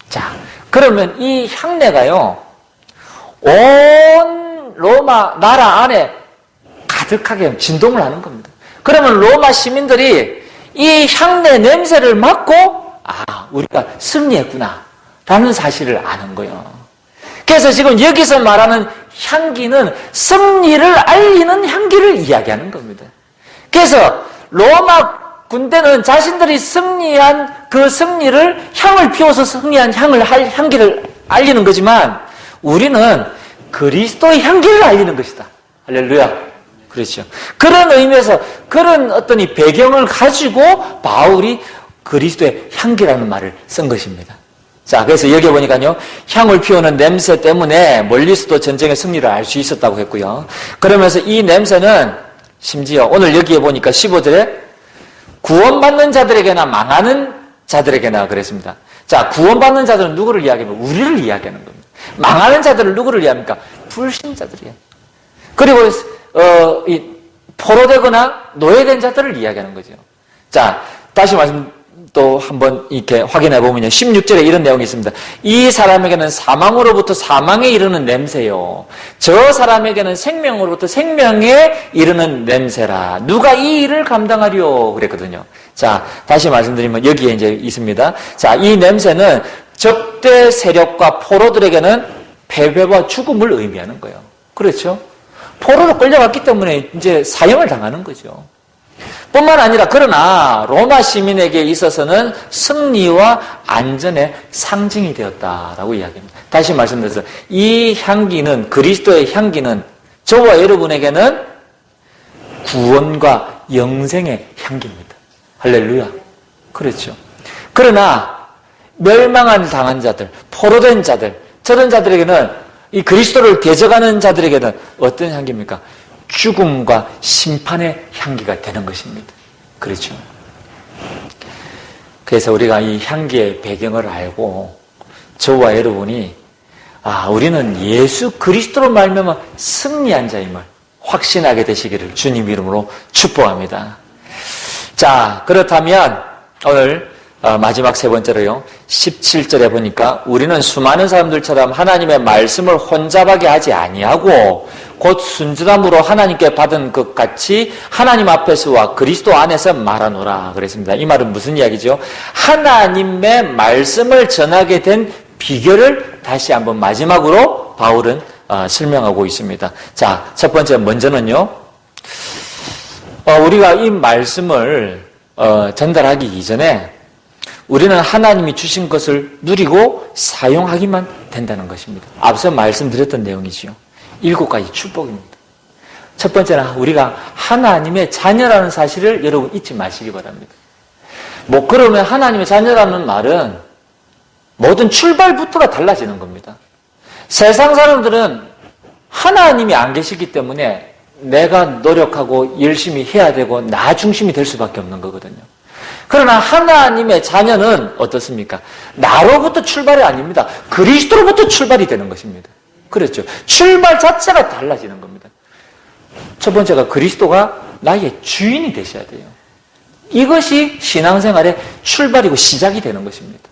자, 그러면 이 향내가요, 온 로마 나라 안에 가득하게 진동을 하는 겁니다. 그러면 로마 시민들이 이 향내 냄새를 맡고, 아, 우리가 승리했구나 라는 사실을 아는 거예요. 그래서 지금 여기서 말하는 향기는 승리를 알리는 향기를 이야기하는 겁니다. 그래서 로마 군대는 자신들이 승리한 그 승리를 향을 피워서 승리한 향기를 알리는 거지만 우리는 그리스도의 향기를 알리는 것이다. 할렐루야. 그렇죠. 그런 의미에서 그런 어떤 이 배경을 가지고 바울이 그리스도의 향기라는 말을 쓴 것입니다. 자, 그래서 여기 보니까요, 향을 피우는 냄새 때문에 멀리서도 전쟁의 승리를 알 수 있었다고 했고요. 그러면서 이 냄새는 심지어 오늘 여기에 보니까 15절에 구원받는 자들에게나 망하는 자들에게나 그랬습니다. 자, 구원받는 자들은 누구를 이야기하면 우리를 이야기하는 겁니다. 망하는 자들은 누구를 이야기합니까? 불신자들이에요. 그리고 포로되거나 노예된 자들을 이야기하는 거죠. 자, 다시 말씀 또 한번 이렇게 확인해 보면요. 16절에 이런 내용이 있습니다. 이 사람에게는 사망으로부터 사망에 이르는 냄새요. 저 사람에게는 생명으로부터 생명에 이르는 냄새라. 누가 이 일을 감당하리요? 그랬거든요. 자, 다시 말씀드리면 여기에 이제 있습니다. 자, 이 냄새는 적대 세력과 포로들에게는 패배와 죽음을 의미하는 거예요. 그렇죠? 포로로 끌려갔기 때문에 이제 사형을 당하는 거죠. 뿐만 아니라 그러나 로마 시민에게 있어서는 승리와 안전의 상징이 되었다라고 이야기합니다. 다시 말씀드려서 이 향기는 그리스도의 향기는 저와 여러분에게는 구원과 영생의 향기입니다. 할렐루야. 그렇죠. 그러나 멸망한 당한 자들, 포로된 자들, 저런 자들에게는 이 그리스도를 대적하는 자들에게는 어떤 향기입니까? 죽음과 심판의 향기가 되는 것입니다. 그렇죠. 그래서 우리가 이 향기의 배경을 알고 저와 여러분이 우리는 예수 그리스도로 말미암아 승리한 자임을 확신하게 되시기를 주님 이름으로 축복합니다. 자, 그렇다면 오늘 마지막 세 번째로요. 17절에 보니까 우리는 수많은 사람들처럼 하나님의 말씀을 혼잡하게 하지 아니하고 곧 순전함으로 하나님께 받은 것 같이 하나님 앞에서와 그리스도 안에서 말하노라 그랬습니다. 이 말은 무슨 이야기죠? 하나님의 말씀을 전하게 된 비결을 다시 한번 마지막으로 바울은 설명하고 있습니다. 자, 첫 번째 먼저는요. 우리가 이 말씀을 전달하기 이전에 우리는 하나님이 주신 것을 누리고 사용하기만 된다는 것입니다. 앞서 말씀드렸던 내용이지요. 7가지 축복입니다. 첫 번째는 우리가 하나님의 자녀라는 사실을 여러분 잊지 마시기 바랍니다. 그러면 하나님의 자녀라는 말은 모든 출발부터가 달라지는 겁니다. 세상 사람들은 하나님이 안 계시기 때문에 내가 노력하고 열심히 해야 되고 나 중심이 될 수밖에 없는 거거든요. 그러나 하나님의 자녀는 어떻습니까? 나로부터 출발이 아닙니다. 그리스도로부터 출발이 되는 것입니다. 그렇죠. 출발 자체가 달라지는 겁니다. 첫 번째가 그리스도가 나의 주인이 되셔야 돼요. 이것이 신앙생활의 출발이고 시작이 되는 것입니다.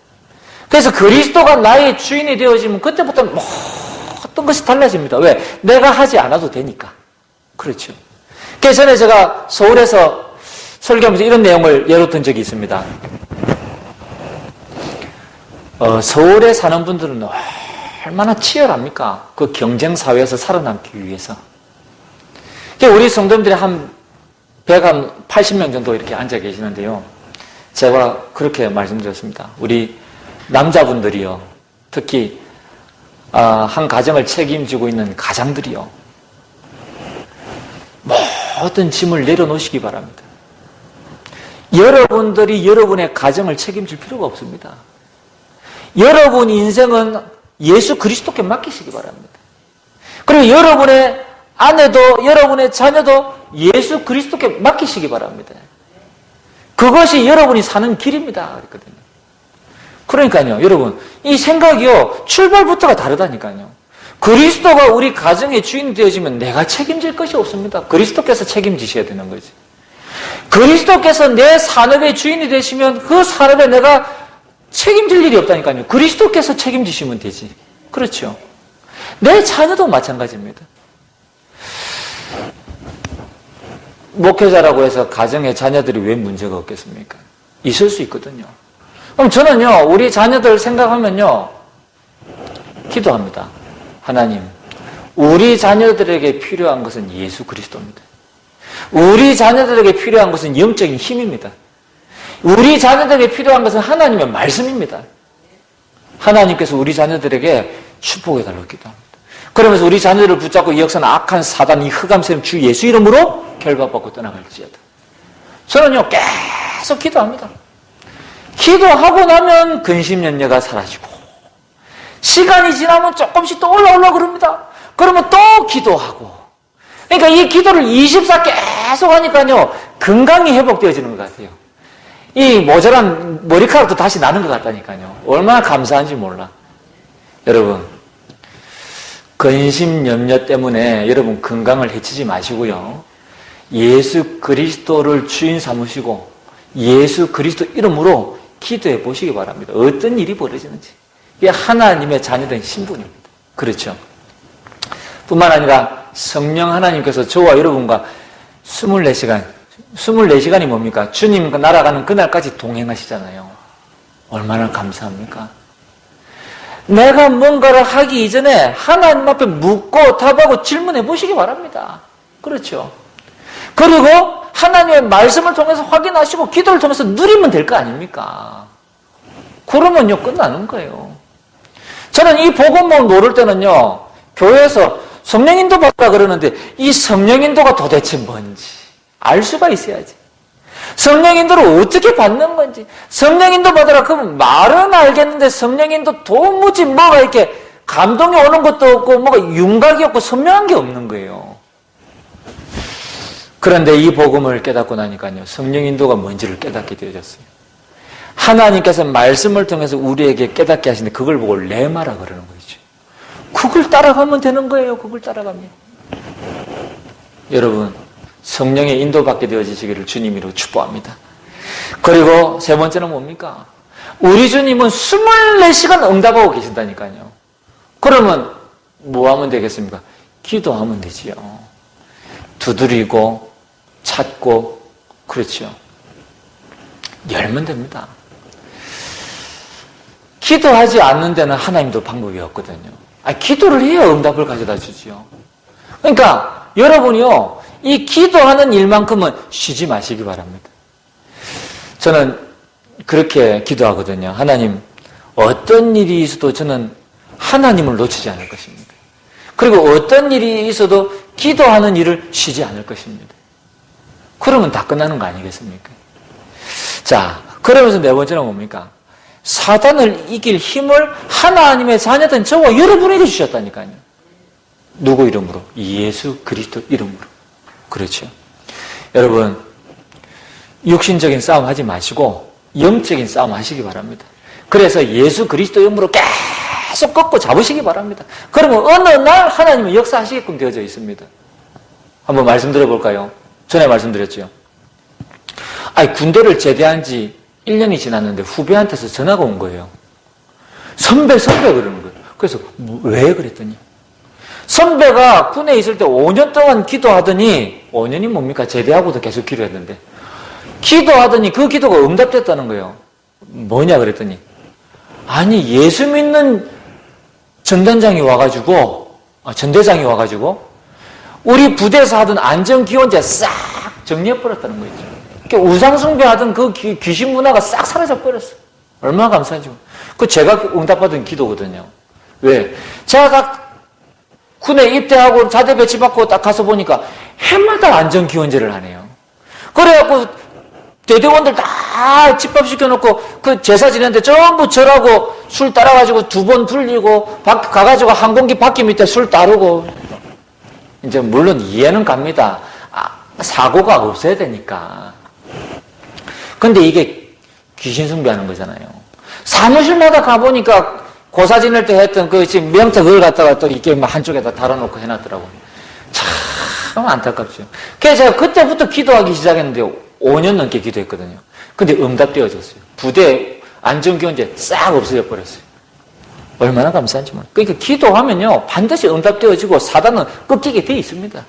그래서 그리스도가 나의 주인이 되어지면 그때부터 모든 것이 달라집니다. 왜? 내가 하지 않아도 되니까. 그렇죠. 그래서 전에 제가 서울에서 설교하면서 이런 내용을 예로 든 적이 있습니다. 서울에 사는 분들은 얼마나 치열합니까? 그 경쟁 사회에서 살아남기 위해서. 우리 성도님들이 한 180명 정도 이렇게 앉아 계시는데요. 제가 그렇게 말씀드렸습니다. 우리 남자분들이요. 특히 한 가정을 책임지고 있는 가장들이요. 모든 짐을 내려놓으시기 바랍니다. 여러분들이 여러분의 가정을 책임질 필요가 없습니다. 여러분 인생은 예수 그리스도께 맡기시기 바랍니다. 그리고 여러분의 아내도 여러분의 자녀도 예수 그리스도께 맡기시기 바랍니다. 그것이 여러분이 사는 길입니다. 그랬거든요. 그러니까요, 여러분, 이 생각이요, 출발부터가 다르다니까요. 그리스도가 우리 가정의 주인이 되어지면 내가 책임질 것이 없습니다. 그리스도께서 책임지셔야 되는 거지. 그리스도께서 내 산업의 주인이 되시면 그 산업에 내가 책임질 일이 없다니까요. 그리스도께서 책임지시면 되지. 그렇죠. 내 자녀도 마찬가지입니다. 목회자라고 해서 가정의 자녀들이 왜 문제가 없겠습니까? 있을 수 있거든요. 그럼 저는요, 우리 자녀들 생각하면요, 기도합니다. 하나님, 우리 자녀들에게 필요한 것은 예수 그리스도입니다. 우리 자녀들에게 필요한 것은 영적인 힘입니다. 우리 자녀들에게 필요한 것은 하나님의 말씀입니다. 하나님께서 우리 자녀들에게 축복해달라고 기도합니다. 그러면서 우리 자녀들을 붙잡고 이 역사는 악한 사단, 이 흑암세력 주 예수 이름으로 결박받고 떠나갈지어다. 저는요, 계속 기도합니다. 기도하고 나면 근심연려가 사라지고, 시간이 지나면 조금씩 또 올라오려고 그럽니다. 그러면 또 기도하고. 그러니까 이 기도를 24 계속 하니까요, 건강이 회복되어지는 것 같아요. 이 모자란 머리카락도 다시 나는 것 같다니까요. 얼마나 감사한지 몰라. 여러분, 근심, 염려 때문에 여러분 건강을 해치지 마시고요. 예수 그리스도를 주인 삼으시고 예수 그리스도 이름으로 기도해 보시기 바랍니다. 어떤 일이 벌어지는지. 이게 하나님의 자녀된 신분입니다. 그렇죠? 뿐만 아니라 성령 하나님께서 저와 여러분과 24시간이 뭡니까? 주님 날아가는 그날까지 동행하시잖아요. 얼마나 감사합니까? 내가 뭔가를 하기 이전에 하나님 앞에 묻고 답하고 질문해 보시기 바랍니다. 그렇죠? 그리고 하나님의 말씀을 통해서 확인하시고 기도를 통해서 누리면 될 거 아닙니까? 그러면요, 끝나는 거예요. 저는 이 복음을 모를 때는요, 교회에서 성령인도 받으라 그러는데 이 성령인도가 도대체 뭔지 알 수가 있어야지. 성령인도를 어떻게 받는 건지. 성령인도 받으라 그러면 말은 알겠는데 성령인도 도무지 뭐가 이렇게 감동이 오는 것도 없고 뭐가 윤곽이 없고 선명한 게 없는 거예요. 그런데 이 복음을 깨닫고 나니까요, 성령인도가 뭔지를 깨닫게 되어졌어요. 하나님께서 말씀을 통해서 우리에게 깨닫게 하시는데 그걸 보고 레마라 그러는 거죠. 그걸 따라가면 되는 거예요. 그걸 따라가면. 여러분, 성령의 인도받게 되어지시기를 주님으로 축복합니다. 그리고 세 번째는 뭡니까? 우리 주님은 24시간 응답하고 계신다니까요. 그러면 뭐 하면 되겠습니까? 기도하면 되지요. 두드리고 찾고, 그렇죠. 열면 됩니다. 기도하지 않는 데는 하나님도 방법이 없거든요. 기도를 해야 응답을 가져다 주지요. 그러니까 여러분이요, 이 기도하는 일만큼은 쉬지 마시기 바랍니다. 저는 그렇게 기도하거든요. 하나님, 어떤 일이 있어도 저는 하나님을 놓치지 않을 것입니다. 그리고 어떤 일이 있어도 기도하는 일을 쉬지 않을 것입니다. 그러면 다 끝나는 거 아니겠습니까? 자, 그러면서 네 번째는 뭡니까? 사단을 이길 힘을 하나님의 자녀된 저와 여러분에게 주셨다니까요. 누구 이름으로? 예수 그리스도 이름으로. 그렇죠. 여러분, 육신적인 싸움 하지 마시고 영적인 싸움 하시기 바랍니다. 그래서 예수 그리스도 이름으로 계속 꺾고 잡으시기 바랍니다. 그러면 어느 날 하나님은 역사하시게끔 되어져 있습니다. 한번 말씀드려볼까요? 전에 말씀드렸죠. 군대를 제대한 지 1년이 지났는데 후배한테서 전화가 온 거예요. 선배 그러는 거예요. 그래서 왜 그랬더니 선배가 군에 있을 때 5년 동안 기도하더니 5년이 뭡니까? 제대하고도 계속 기도했는데 기도하더니 그 기도가 응답됐다는 거예요. 뭐냐 그랬더니 예수 믿는 전대장이 와가지고 우리 부대에서 하던 안전기원제 싹 정리해버렸다는 거죠. 우상숭배하던 그 귀신 문화가 싹 사라져버렸어. 얼마나 감사하죠. 제가 응답받은 기도거든요. 왜? 제가 딱 군에 입대하고 자대 배치받고 딱 가서 보니까 해마다 안전기원제를 하네요. 그래갖고 대대원들 다 집합시켜놓고 그 제사 지내는데 전부 절하고 술 따라가지고 2번 불리고 가가지고 항공기 바퀴 밑에 술 따르고. 이제 물론 이해는 갑니다. 사고가 없어야 되니까. 근데 이게 귀신 숭배하는 거잖아요. 사무실마다 가보니까 고사 지낼 때 했던 그 지금 명태 그걸 갖다가 또 이렇게 한쪽에다 달아놓고 해놨더라고요. 참 안타깝죠. 그래서 제가 그때부터 기도하기 시작했는데 5년 넘게 기도했거든요. 근데 응답되어졌어요. 부대 안전기원제 싹 없어져 버렸어요. 얼마나 감사한지 몰라요. 그러니까 기도하면요 반드시 응답되어지고 사단은 꺾이게 돼 있습니다.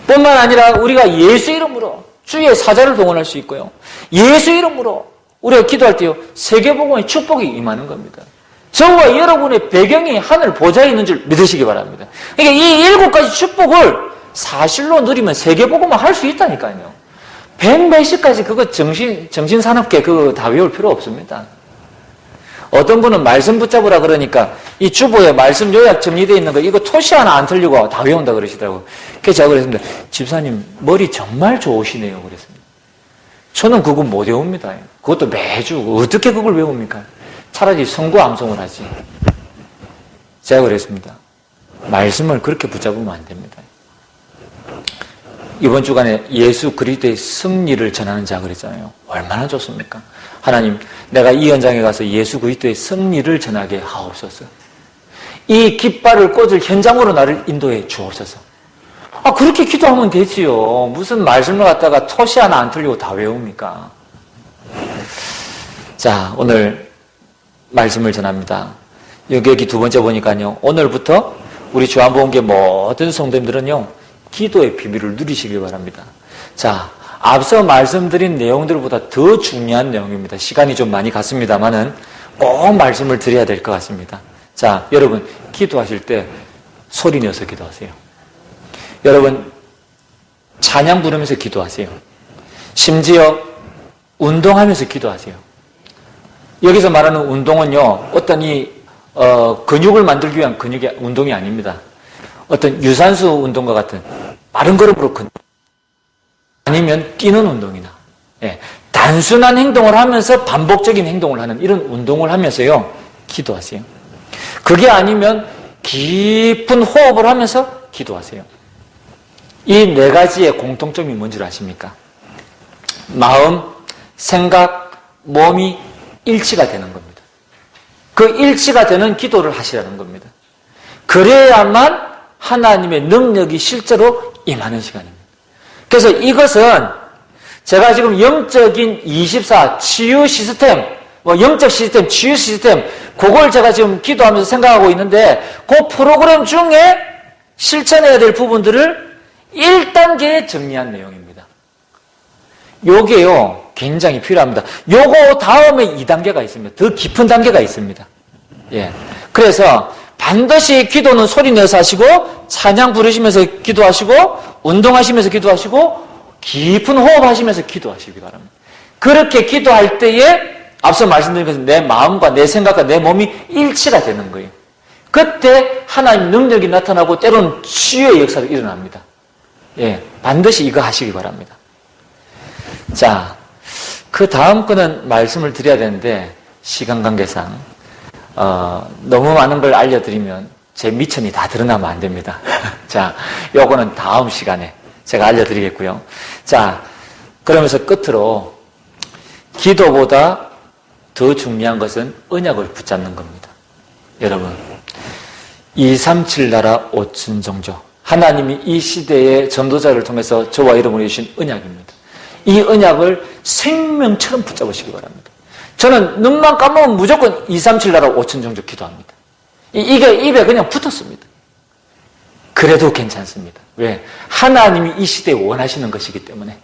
뿐만 아니라 우리가 예수 이름으로 주의 사자를 동원할 수 있고요. 예수 이름으로 우리가 기도할 때요 세계복음의 축복이 임하는 겁니다. 저와 여러분의 배경이 하늘 보좌에 있는 줄 믿으시기 바랍니다. 그러니까 이 7가지 축복을 사실로 누리면 세계복음을 할 수 있다니까요. 100몇십까지 그거 정신산업계 그거 다 외울 필요 없습니다. 어떤 분은 말씀 붙잡으라 그러니까 이 주보에 말씀 요약 정리되어 있는 거 이거 토시 하나 안 틀리고 다 외운다 그러시더라고요. 그래서 제가 그랬습니다. 집사님 머리 정말 좋으시네요. 그랬습니다. 저는 그거 못 외웁니다. 그것도 매주 어떻게 그걸 외웁니까? 차라리 성구 암송을 하지. 제가 그랬습니다. 말씀을 그렇게 붙잡으면 안 됩니다. 이번 주간에 예수 그리스도의 승리를 전하는 자 그랬잖아요. 얼마나 좋습니까? 하나님, 내가 이 현장에 가서 예수 그리스도의 승리를 전하게 하옵소서. 이 깃발을 꽂을 현장으로 나를 인도해 주옵소서. 그렇게 기도하면 되지요. 무슨 말씀을 갖다가 토시 하나 안 틀리고 다 외웁니까? 자, 오늘 말씀을 전합니다. 여기 두 번째 보니까요. 오늘부터 우리 주안보험계 모든 성도님들은요. 기도의 비밀을 누리시길 바랍니다. 자, 앞서 말씀드린 내용들보다 더 중요한 내용입니다. 시간이 좀 많이 갔습니다만은 꼭 말씀을 드려야 될 것 같습니다. 자, 여러분 기도하실 때 소리 내서 기도하세요. 여러분 찬양 부르면서 기도하세요. 심지어 운동하면서 기도하세요. 여기서 말하는 운동은요, 어떤 근육을 만들기 위한 운동이 아닙니다. 어떤 유산소 운동과 같은 빠른 걸음으로 아니면 뛰는 운동이나 단순한 행동을 하면서 반복적인 행동을 하는 이런 운동을 하면서요 기도하세요. 그게 아니면 깊은 호흡을 하면서 기도하세요. 이 네 가지의 공통점이 뭔지 아십니까? 마음, 생각, 몸이 일치가 되는 겁니다. 그 일치가 되는 기도를 하시라는 겁니다. 그래야만 하나님의 능력이 실제로 임하는 시간입니다. 그래서 이것은 제가 지금 영적인 24 치유 시스템, 영적 시스템, 치유 시스템, 그걸 제가 지금 기도하면서 생각하고 있는데 그 프로그램 중에 실천해야 될 부분들을 1단계에 정리한 내용입니다. 요게요, 굉장히 필요합니다. 요거 다음에 2단계가 있습니다. 더 깊은 단계가 있습니다. 그래서 반드시 기도는 소리 내서 하시고, 찬양 부르시면서 기도하시고, 운동하시면서 기도하시고, 깊은 호흡하시면서 기도하시기 바랍니다. 그렇게 기도할 때에 앞서 말씀드린 것은 내 마음과 내 생각과 내 몸이 일치가 되는 거예요. 그때 하나님 능력이 나타나고 때로는 치유의 역사가 일어납니다. 반드시 이거 하시기 바랍니다. 자, 그 다음 거는 말씀을 드려야 되는데 시간 관계상 너무 많은 걸 알려드리면 제 미천이 다 드러나면 안 됩니다. 자, 요거는 다음 시간에 제가 알려드리겠고요. 자, 그러면서 끝으로 기도보다 더 중요한 것은 언약을 붙잡는 겁니다. 여러분, 237 나라 5천 종족, 하나님이 이 시대의 전도자를 통해서 저와 여러분에게 주신 언약입니다. 이 언약을 생명처럼 붙잡으시기 바랍니다. 저는 눈만 감으면 무조건 237 나라 5천 종족 기도합니다. 이게 입에 그냥 붙었습니다. 그래도 괜찮습니다. 왜? 하나님이 이 시대에 원하시는 것이기 때문에.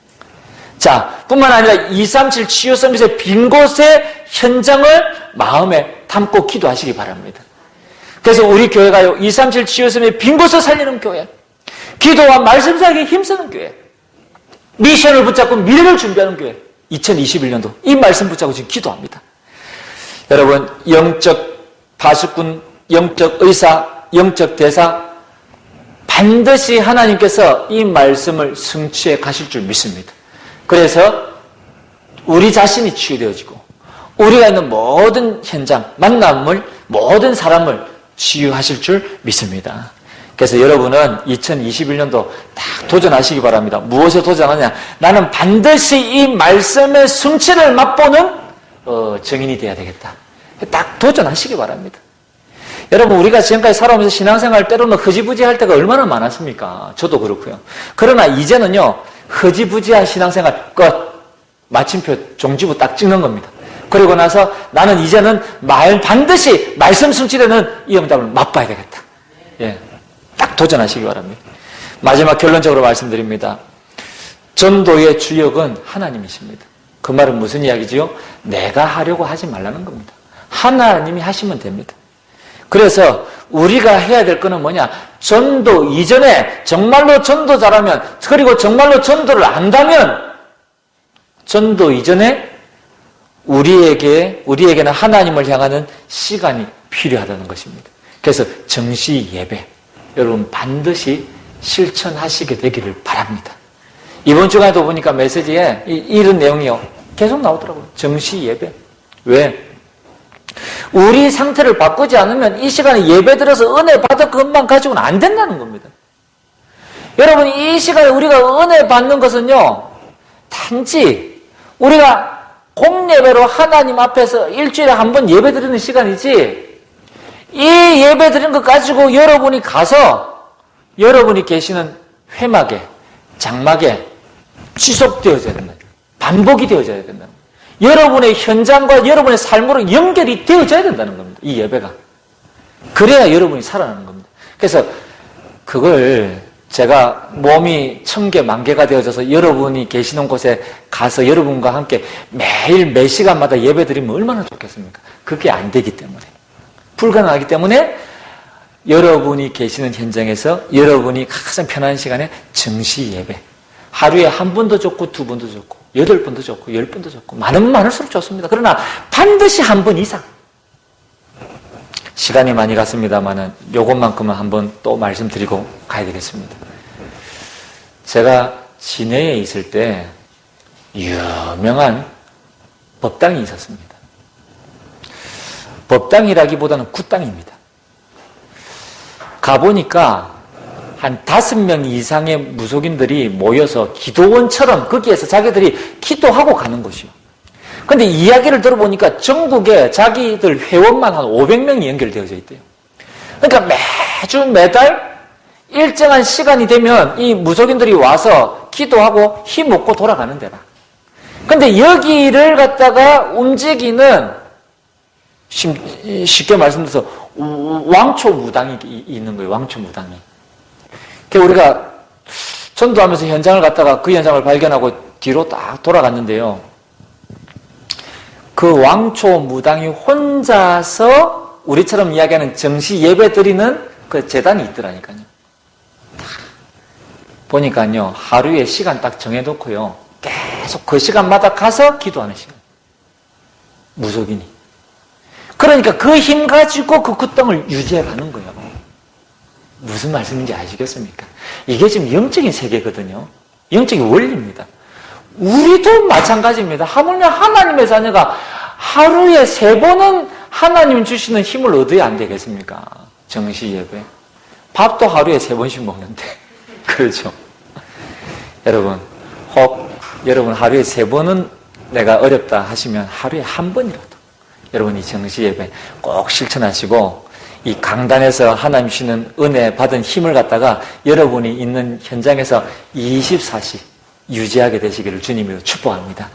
자, 뿐만 아니라 237 치유 서밋의 빈 곳의 현장을 마음에 담고 기도하시기 바랍니다. 그래서 우리 교회가요, 237 치유 서밋의 빈 곳을 살리는 교회, 기도와 말씀 사역에 힘쓰는 교회, 미션을 붙잡고 미래를 준비하는 교회, 2021년도 이 말씀 붙잡고 지금 기도합니다. 여러분, 영적 파수꾼, 영적 의사, 영적 대사, 반드시 하나님께서 이 말씀을 성취해 가실 줄 믿습니다. 그래서 우리 자신이 치유되어지고 우리가 있는 모든 현장, 만남을, 모든 사람을 치유하실 줄 믿습니다. 그래서 여러분은 2021년도 딱 도전하시기 바랍니다. 무엇에 도전하냐? 나는 반드시 이 말씀의 성취를 맛보는 증인이 되어야 되겠다. 딱 도전하시기 바랍니다. 여러분, 우리가 지금까지 살아오면서 신앙생활 때로는 흐지부지할 때가 얼마나 많았습니까? 저도 그렇고요. 그러나 이제는요, 흐지부지한 신앙생활 끝, 마침표 종지부 딱 찍는 겁니다. 그리고 나서 나는 이제는 반드시 말씀 성취되는 이 응답을 맛봐야 되겠다. 딱 도전하시기 바랍니다. 마지막 결론적으로 말씀드립니다. 전도의 주역은 하나님이십니다. 그 말은 무슨 이야기지요? 내가 하려고 하지 말라는 겁니다. 하나님이 하시면 됩니다. 그래서 우리가 해야 될 거는 뭐냐? 전도 이전에 정말로 전도 잘하면, 그리고 정말로 전도를 안다면 전도 이전에 우리에게는 하나님을 향하는 시간이 필요하다는 것입니다. 그래서 정시 예배, 여러분 반드시 실천하시게 되기를 바랍니다. 이번 주간에도 보니까 메시지에 이런 내용이요. 계속 나오더라고요. 정시 예배. 왜? 우리 상태를 바꾸지 않으면 이 시간에 예배 들어서 은혜 받을 것만 가지고는 안 된다는 겁니다. 여러분, 이 시간에 우리가 은혜 받는 것은요, 단지 우리가 공예배로 하나님 앞에서 일주일에 한 번 예배 드리는 시간이지, 이 예배 드리는 것 가지고 여러분이 가서 여러분이 계시는 회막에, 장막에 지속되어져야 된다. 반복이 되어져야 된다. 여러분의 현장과 여러분의 삶으로 연결이 되어져야 된다는 겁니다. 이 예배가. 그래야 여러분이 살아나는 겁니다. 그래서 그걸 제가 몸이 1000개, 10,000개가 되어져서 여러분이 계시는 곳에 가서 여러분과 함께 매일 매 시간마다 예배 드리면 얼마나 좋겠습니까? 그게 안 되기 때문에. 불가능하기 때문에 여러분이 계시는 현장에서 여러분이 가장 편한 시간에 정시 예배. 하루에 한 번도 좋고 두 번도 좋고 8번도 좋고 10번도 좋고 많으면 많을수록 좋습니다. 그러나 반드시 한 번 이상. 시간이 많이 갔습니다만은 요것만큼은 한번 또 말씀드리고 가야 되겠습니다. 제가 시내에 있을 때 유명한 법당이 있었습니다. 법당이라기보다는 굿당입니다. 가보니까 한 5명 이상의 무속인들이 모여서 기도원처럼 거기에서 자기들이 기도하고 가는 것이요. 근데 이야기를 들어보니까 전국에 자기들 회원만 한 500명이 연결되어져 있대요. 그러니까 매달 일정한 시간이 되면 이 무속인들이 와서 기도하고 힘 얻고 돌아가는 데라. 근데 여기를 갖다가 움직이는, 쉽게 말씀드려서 왕초무당이 있는 거예요. 왕초무당이. 우리가 전도하면서 현장을 갔다가 그 현장을 발견하고 뒤로 딱 돌아갔는데요. 그 왕초무당이 혼자서 우리처럼 이야기하는 정시 예배 드리는 그 재단이 있더라니까요. 보니까요, 하루에 시간 딱 정해놓고요, 계속 그 시간마다 가서 기도하는 시간. 무속인이. 그러니까 그 힘 가지고 그 굿당을 유지해 가는 거예요. 무슨 말씀인지 아시겠습니까? 이게 지금 영적인 세계거든요. 영적인 원리입니다. 우리도 마찬가지입니다. 하물며 하나님의 자녀가 하루에 3번은 하나님 주시는 힘을 얻어야 안 되겠습니까? 정시 예배. 밥도 하루에 3번씩 먹는데. 그렇죠. 여러분, 혹 여러분 하루에 3번은 내가 어렵다 하시면 하루에 한 번이라도 여러분이 정시 예배 꼭 실천하시고, 이 강단에서 하나님 주시는 은혜 받은 힘을 갖다가 여러분이 있는 현장에서 24시 유지하게 되시기를 주님으로 축복합니다.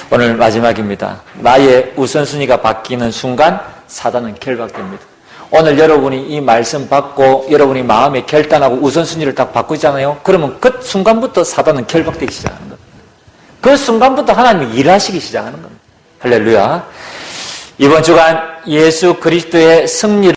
오늘 마지막입니다. 나의 우선순위가 바뀌는 순간 사단은 결박됩니다. 오늘 여러분이 이 말씀 받고 여러분이 마음에 결단하고 우선순위를 딱 바꾸잖아요. 그러면 그 순간부터 사단은 결박되기 시작하는 겁니다. 그 순간부터 하나님이 일하시기 시작하는 겁니다. 할렐루야. 이번 주간 예수 그리스도의 승리를